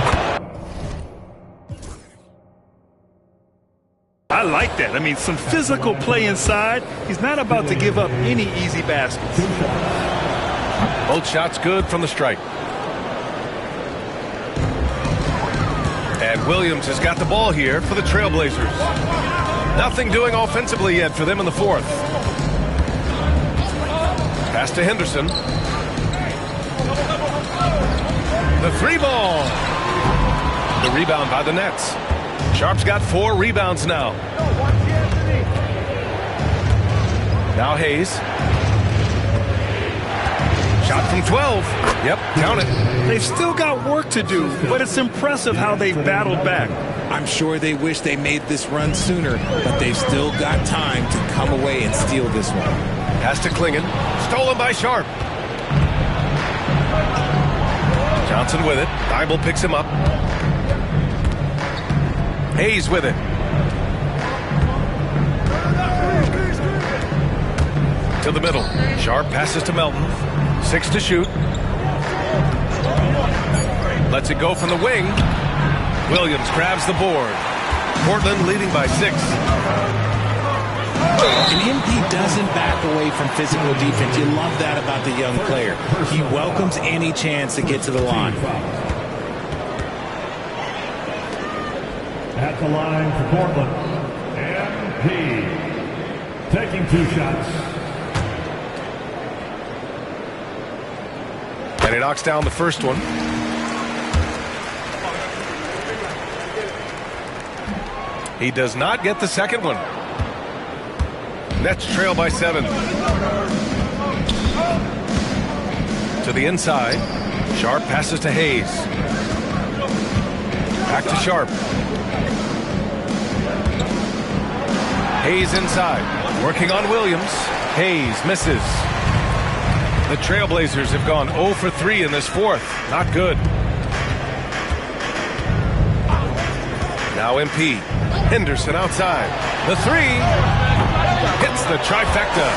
I like that. I mean, some physical play inside. He's not about to give up any easy baskets. Both shots good from the stripe. And Williams has got the ball here for the Trailblazers. Nothing doing offensively yet for them in the fourth. Pass to Henderson. The 3-ball. The rebound by the Nets. Sharp's got 4 rebounds now. Now Hayes. Shot from 12. Yep, count it. They've still got work to do, but it's impressive how they battled back. I'm sure they wish they made this run sooner, but they've still got time to come away and steal this one. Pass to Klingon. Stolen by Sharp. Johnson with it. Thibault picks him up. Hayes with it. To the middle. Sharp passes to Melton. 6 to shoot. Lets it go from the wing. Williams grabs the board. Portland leading by 6. And MP doesn't back away from physical defense. You love that about the young player. He welcomes any chance to get to the line. At the line for Portland, MP, taking 2 shots. And he knocks down the first one. He does not get the second one. Nets trail by 7. To the inside. Sharp passes to Hayes. Back to Sharp. Hayes inside. Working on Williams. Hayes misses. The Trailblazers have gone 0 for 3 in this fourth. Not good. Now MP. Henderson outside. The 3 hits the trifecta.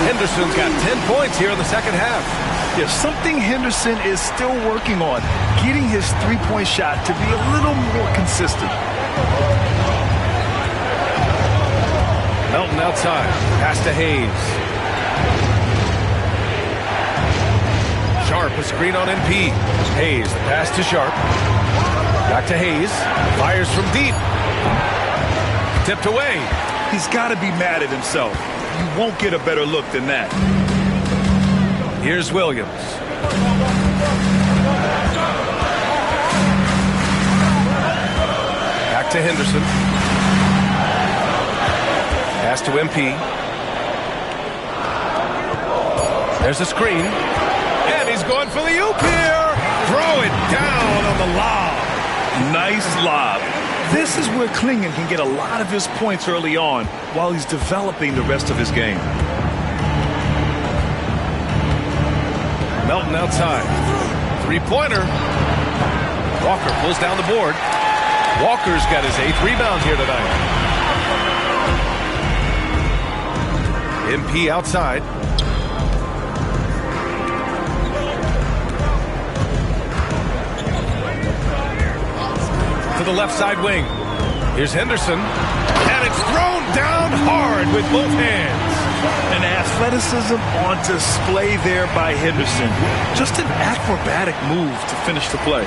Henderson's got 10 points here in the second half. There's something Henderson is still working on, getting his three-point shot to be a little more consistent. Melton outside. Pass to Hayes. Sharp, a screen on MP. Hayes, pass to Sharp. Back to Hayes. Fires from deep. Tipped away. He's got to be mad at himself. You won't get a better look than that. Here's Williams. Back to Henderson. Pass to MP. There's a screen. And he's going for the oop here. Throw it down on the lob. Nice lob. This is where Klingen can get a lot of his points early on while he's developing the rest of his game. Melton outside. Three-pointer. Walker pulls down the board. Walker's got his 8th rebound here tonight. MP outside. To the left side wing. Here's Henderson. And it's thrown down hard with both hands. And athleticism on display there by Henderson. Just an acrobatic move to finish the play.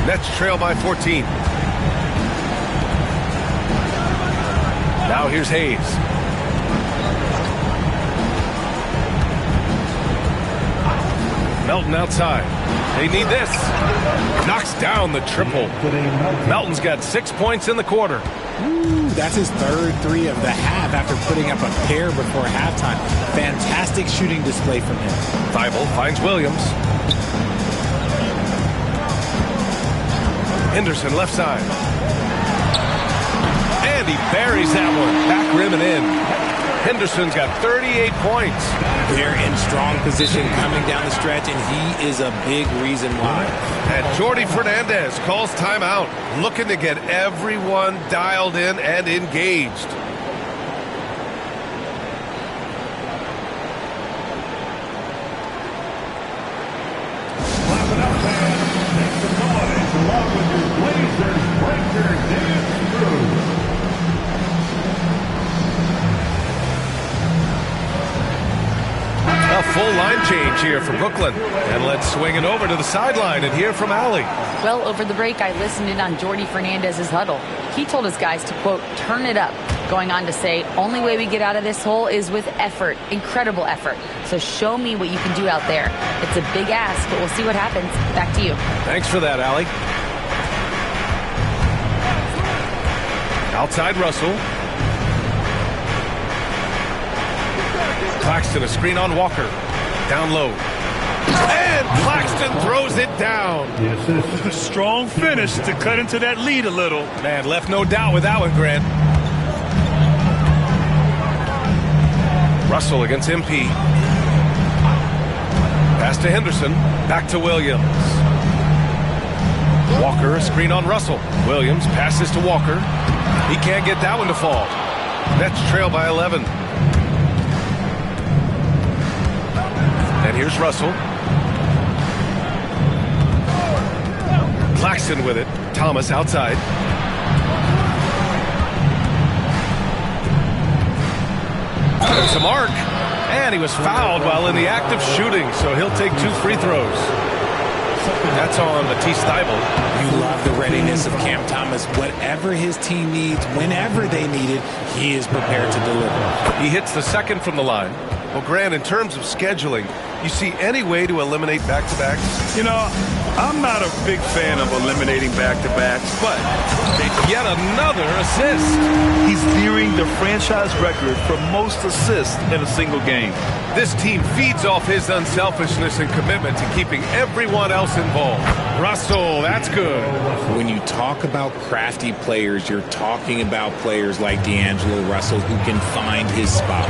Nets trail by 14. Now here's Hayes. Melton outside. They need this. Knocks down the triple. Melton's got 6 points in the quarter. Ooh, that's his 3rd three of the half after putting up a pair before halftime. Fantastic shooting display from him. Thibault finds Williams. Henderson left side. And he buries that one. Back rim and in. Henderson's got 38 points. They're in strong position coming down the stretch, and he is a big reason why. And Jordi Fernandez calls timeout, looking to get everyone dialed in and engaged. Clap it up, fans. Make some noise along with your Blazers Breaker dance crew. A full line change here for Brooklyn. And let's swing it over to the sideline and hear from Allie. Well, over the break, I listened in on Jordi Fernandez's huddle. He told his guys to, quote, turn it up, going on to say, only way we get out of this hole is with effort, incredible effort. So show me what you can do out there. It's a big ask, but we'll see what happens. Back to you. Thanks for that, Allie. Outside Russell. Claxton, a screen on Walker. Down low. And Claxton throws it down. Strong finish to cut into that lead a little. Man, left no doubt with that one, Grant. Russell against MP. Pass to Henderson. Back to Williams. Walker, a screen on Russell. Williams passes to Walker. He can't get that one to fall. Nets trail by 11. And here's Russell. Claxton with it. Thomas outside. There's a mark. And he was fouled while in the act of shooting, so he'll take 2 free throws. That's on Matisse Thibault. You love the readiness of Cam Thomas. Whatever his team needs, whenever they need it, he is prepared to deliver. He hits the second from the line. Well, Grant, in terms of scheduling, you see any way to eliminate back-to-backs? You know, I'm not a big fan of eliminating back-to-backs, but Yet another assist. he's nearing the franchise record for most assists in a single game. This team feeds off his unselfishness and commitment to keeping everyone else involved. Russell, that's good. When you talk about crafty players, you're talking about players like D'Angelo Russell who can find his spot.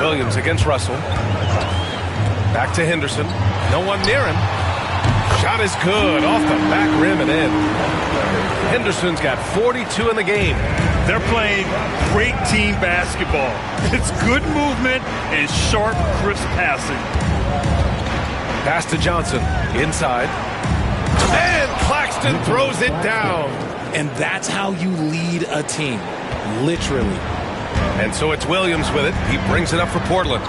Williams against Russell. Back to Henderson. No one near him. Shot is good. Off the back rim and in. Henderson's got 42 in the game. They're playing great team basketball. It's good movement and sharp, crisp passing. Pass to Johnson. Inside. And Claxton throws it down. And that's how you lead a team. Literally. And so it's Williams with it. He brings it up for Portland.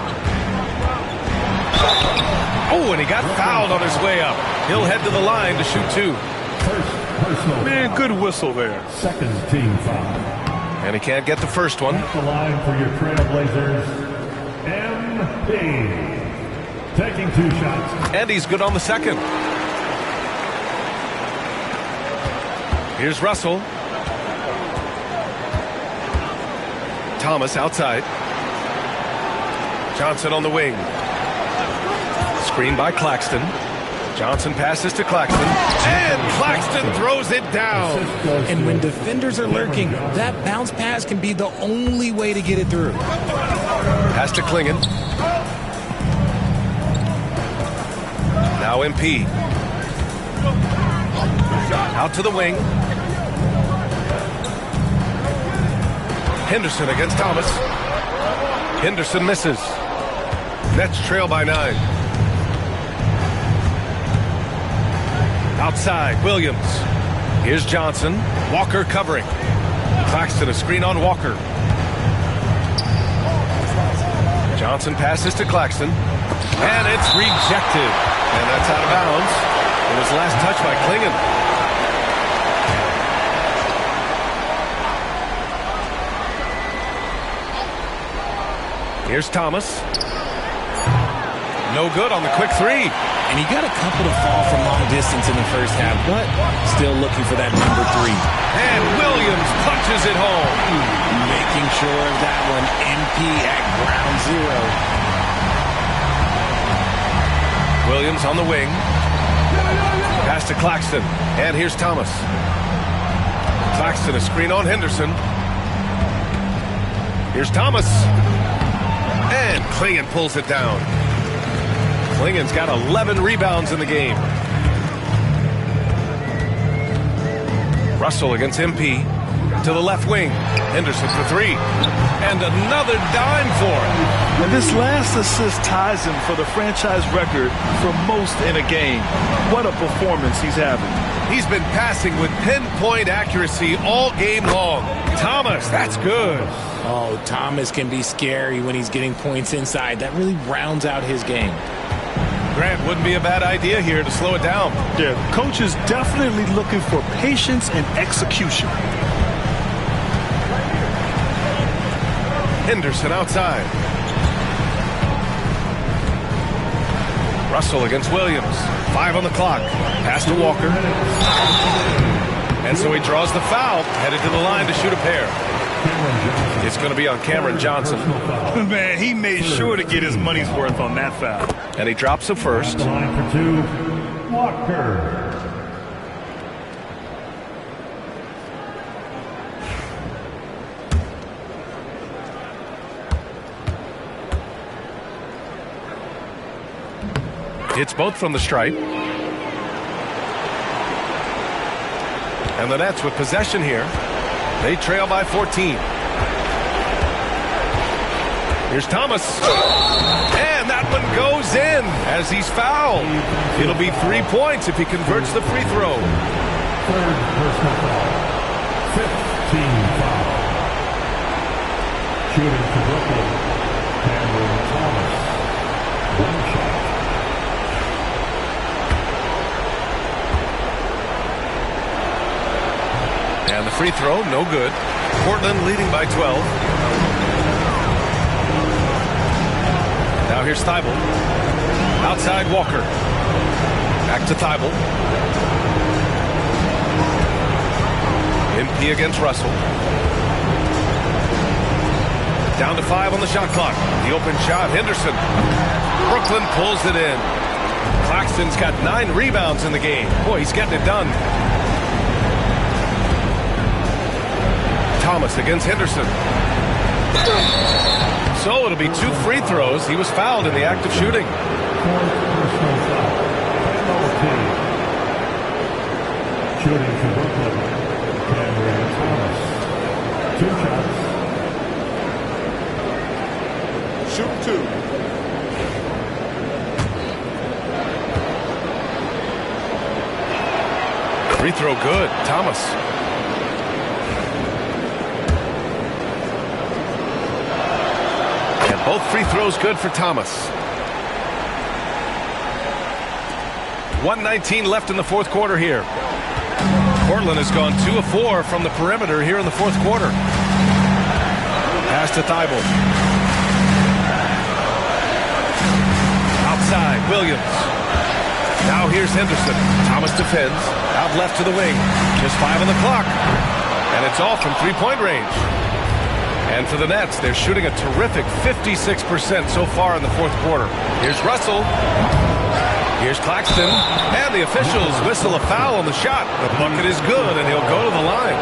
Oh, and he got fouled on his way up. He'll head to the line to shoot 2. First personal. Man, good whistle there. Second team foul. And he can't get the first one. At the line for your Trailblazers, MP. Taking 2 shots. And he's good on the second. Here's Russell. Thomas outside. Johnson on the wing. Screen by Claxton. Johnson passes to Claxton. And Claxton throws it down. And when defenders are lurking, that bounce pass can be the only way to get it through. Pass to Klingon. Now MP. Out to the wing. Henderson against Thomas. Henderson misses. Nets trail by 9. Outside, Williams. Here's Johnson. Walker covering. Claxton, a screen on Walker. Johnson passes to Claxton. And it's rejected. And that's out of bounds. It was last touched by Klingon. Here's Thomas. No good on the quick 3. And he got a couple to fall from long distance in the first half, but still looking for that number 3. And Williams punches it home. Making sure of that one. MP at ground 0. Williams on the wing. Pass to Claxton. And here's Thomas. Claxton, a screen on Henderson. Here's Thomas. And Klingon pulls it down. Klingon's got 11 rebounds in the game. Russell against MP. To the left wing. Henderson for 3. And another dime for him. And this last assist ties him for the franchise record for most in a game. What a performance he's having. He's been passing with pinpoint accuracy all game long. Thomas, that's good. Oh, Thomas can be scary when he's getting points inside. That really rounds out his game. Grant, wouldn't be a bad idea here to slow it down. Yeah, coach is definitely looking for patience and execution. Henderson outside. Russell against Williams. 5 on the clock. Pass to Walker. And so he draws the foul, headed to the line to shoot a pair. It's going to be on Cameron Johnson. Man, he made sure to get his money's worth on that foul. And he drops the first. Line for 2, Walker. Hits both from the stripe. And the Nets with possession here. They trail by 14. Here's Thomas. And that one goes in as he's fouled. It'll be 3 points if he converts the free throw. Third personal foul. 5th team foul. Shooting for Brooklyn, Cameron Thomas. 1 shot. And the free throw, no good. Portland leading by 12. Now here's Thibault. Outside Walker. Back to Thibault. MP against Russell. Down to 5 on the shot clock. The open shot, Henderson. Brooklyn pulls it in. Claxton's got 9 rebounds in the game. Boy, he's getting it done. Thomas against Henderson. So it'll be 2 free throws. He was fouled in the act of shooting. 4th personal foul. Penalty. Shooting for Brooklyn, Cameron Thomas. 2 shots. Shoot 2. Free throw good. Thomas. And both free throws good for Thomas. 1:19 left in the fourth quarter here. Portland has gone 2 of 4 from the perimeter here in the fourth quarter. Pass to Thibault. Outside, Williams. Now here's Henderson. Thomas defends. Out left to the wing. Just 5 on the clock. And it's all from three-point range. And for the Nets, they're shooting a terrific 56% so far in the fourth quarter. Here's Russell. Here's Claxton. And the officials whistle a foul on the shot. The bucket is good, and he'll go to the line.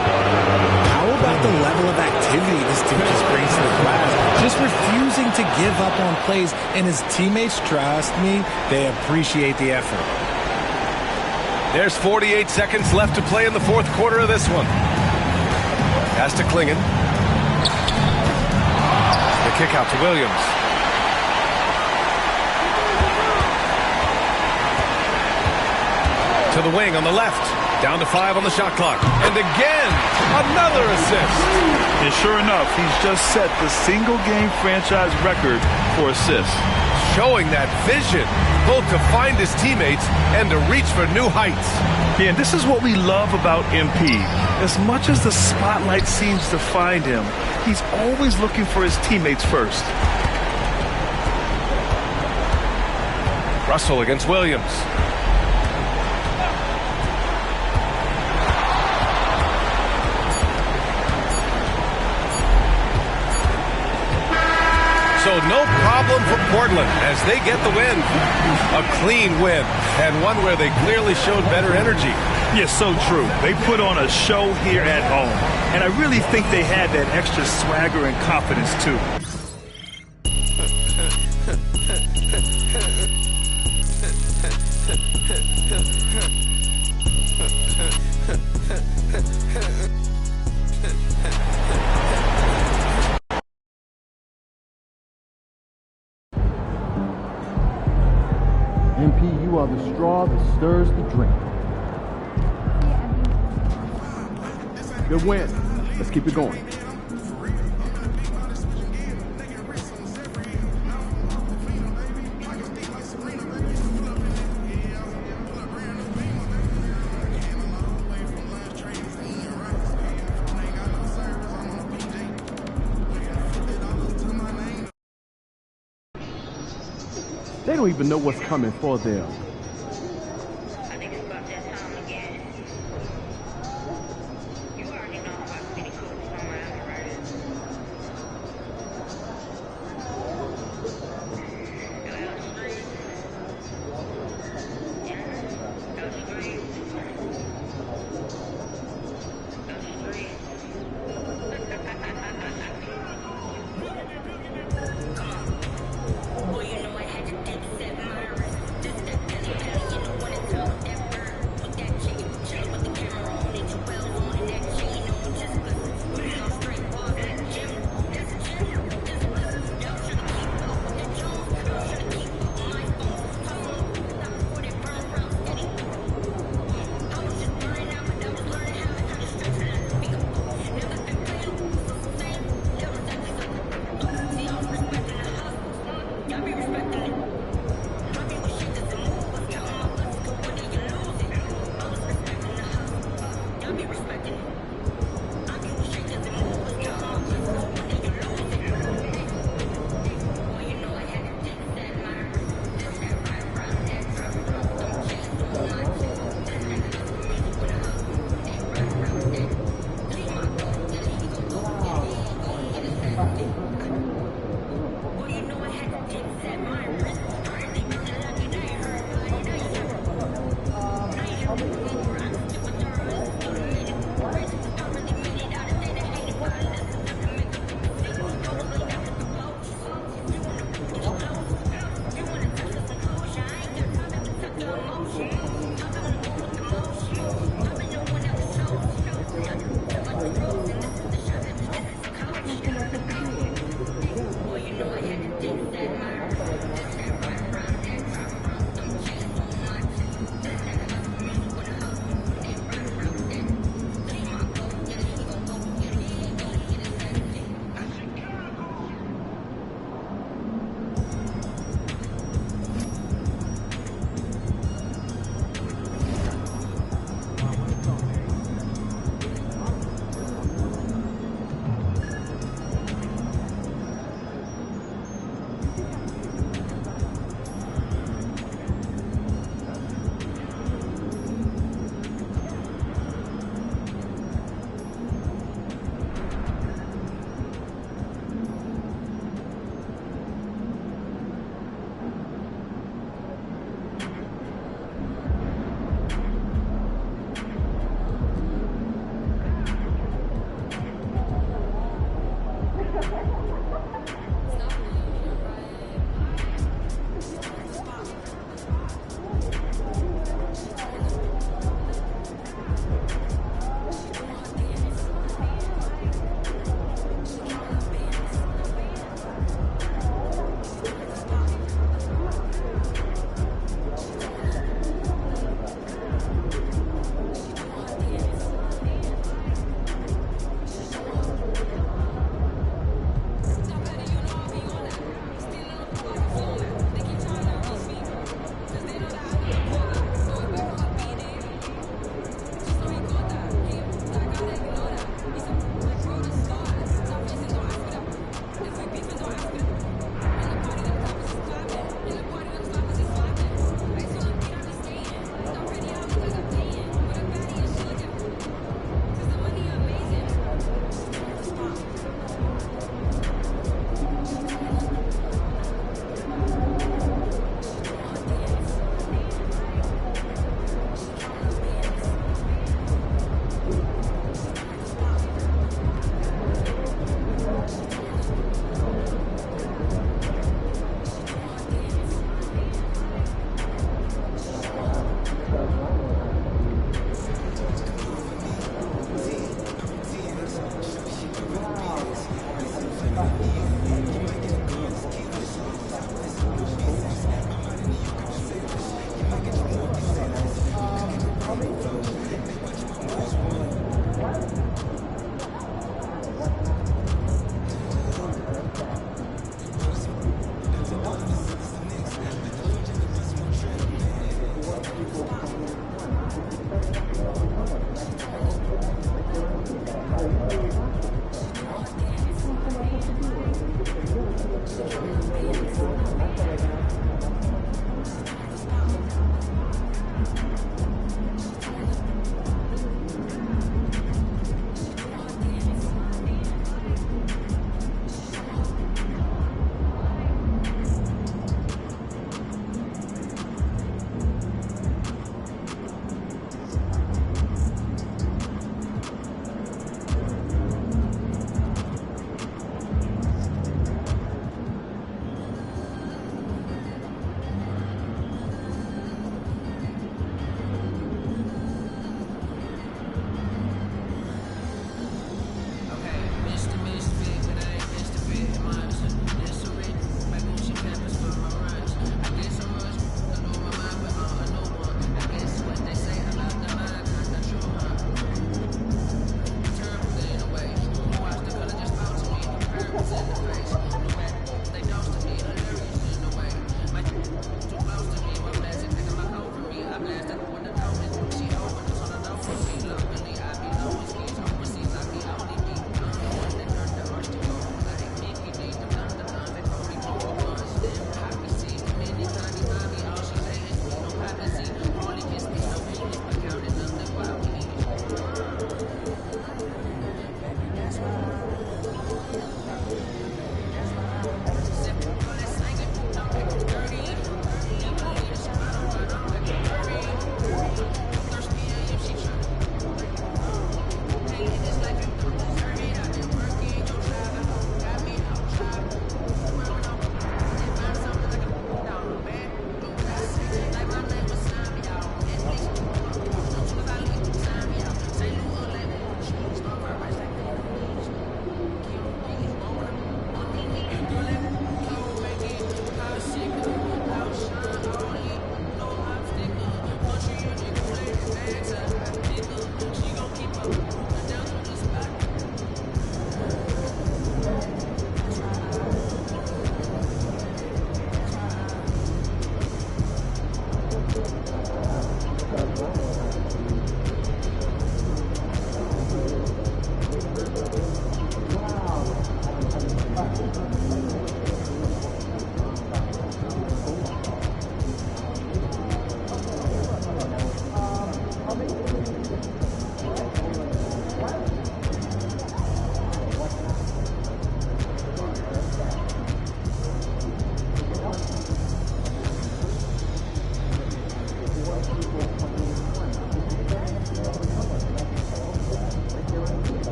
How about the level of activity this team just brings to the glass? Just refusing to give up on plays, and his teammates, trust me, they appreciate the effort. There's 48 seconds left to play in the fourth quarter of this one. Pass to Klingon. The kick out to Williams. To the wing on the left. Down to 5 on the shot clock. And again, another assist. And sure enough, he's just set the single-game franchise record for assists. Showing that vision, both to find his teammates and to reach for new heights. Yeah, and this is what we love about MP. As much as the spotlight seems to find him, he's always looking for his teammates first. Russell against Williams. So no problem for Portland as they get the win. A clean win, and one where they clearly showed better energy. Yes, so true. They put on a show here at home, and I really think they had that extra swagger and confidence too. MP, you are the straw that stirs the drink. Good win. Let's keep it going. They don't even know what's coming for them. I think it's about that time again. You already know how I feel from Miami, right?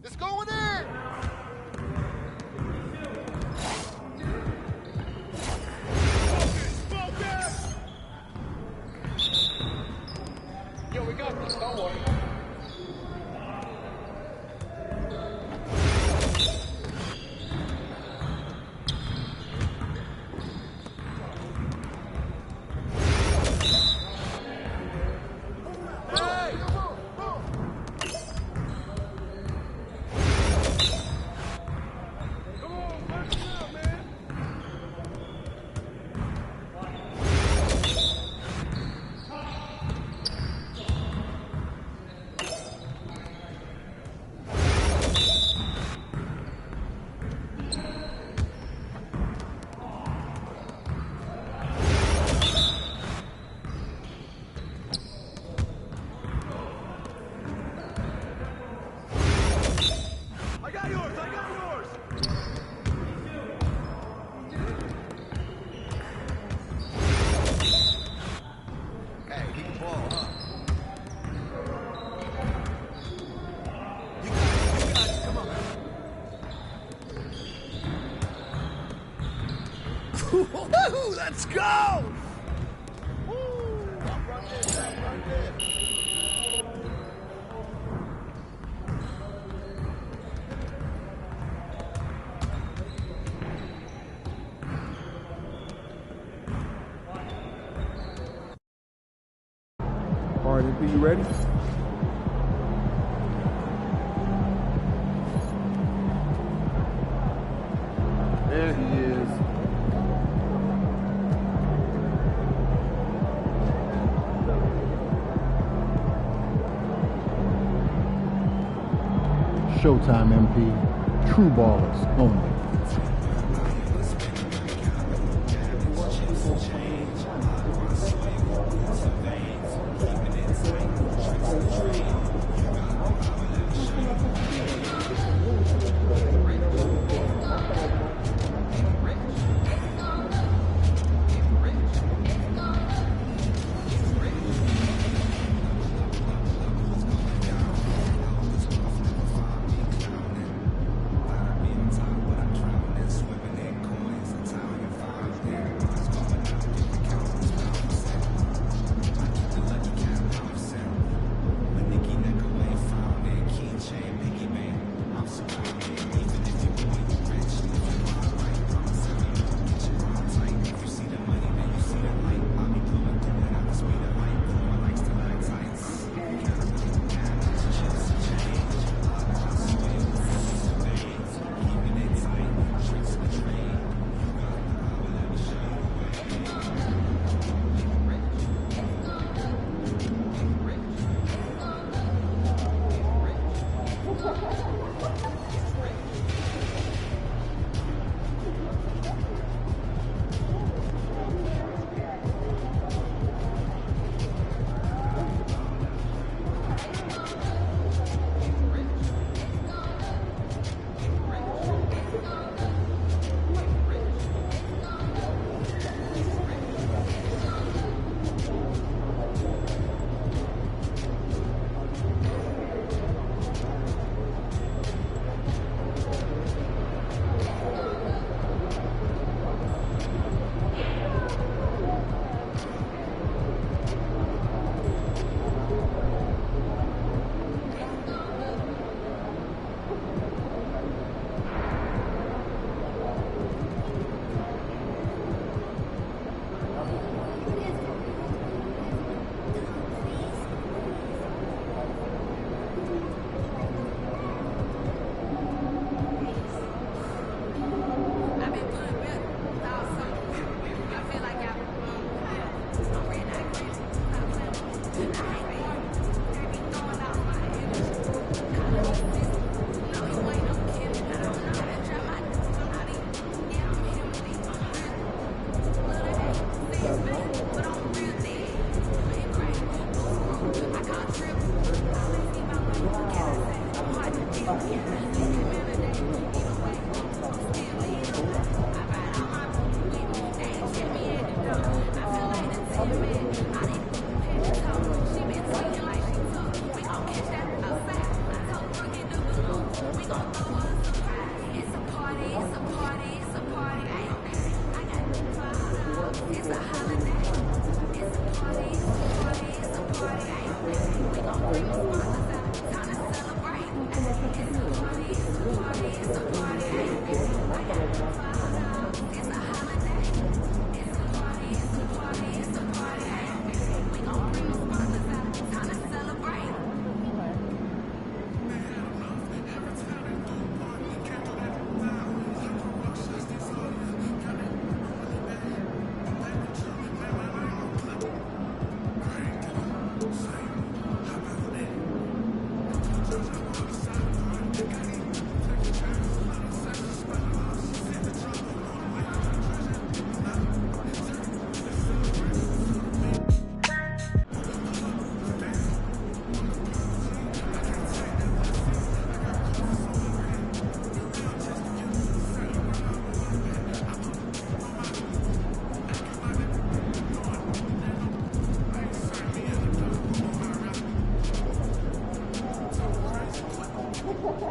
It's going in! Yo, we got this, don't worry. Let's go! All right, MP, you ready? There he is. Showtime, MP. True ballers only. Wow.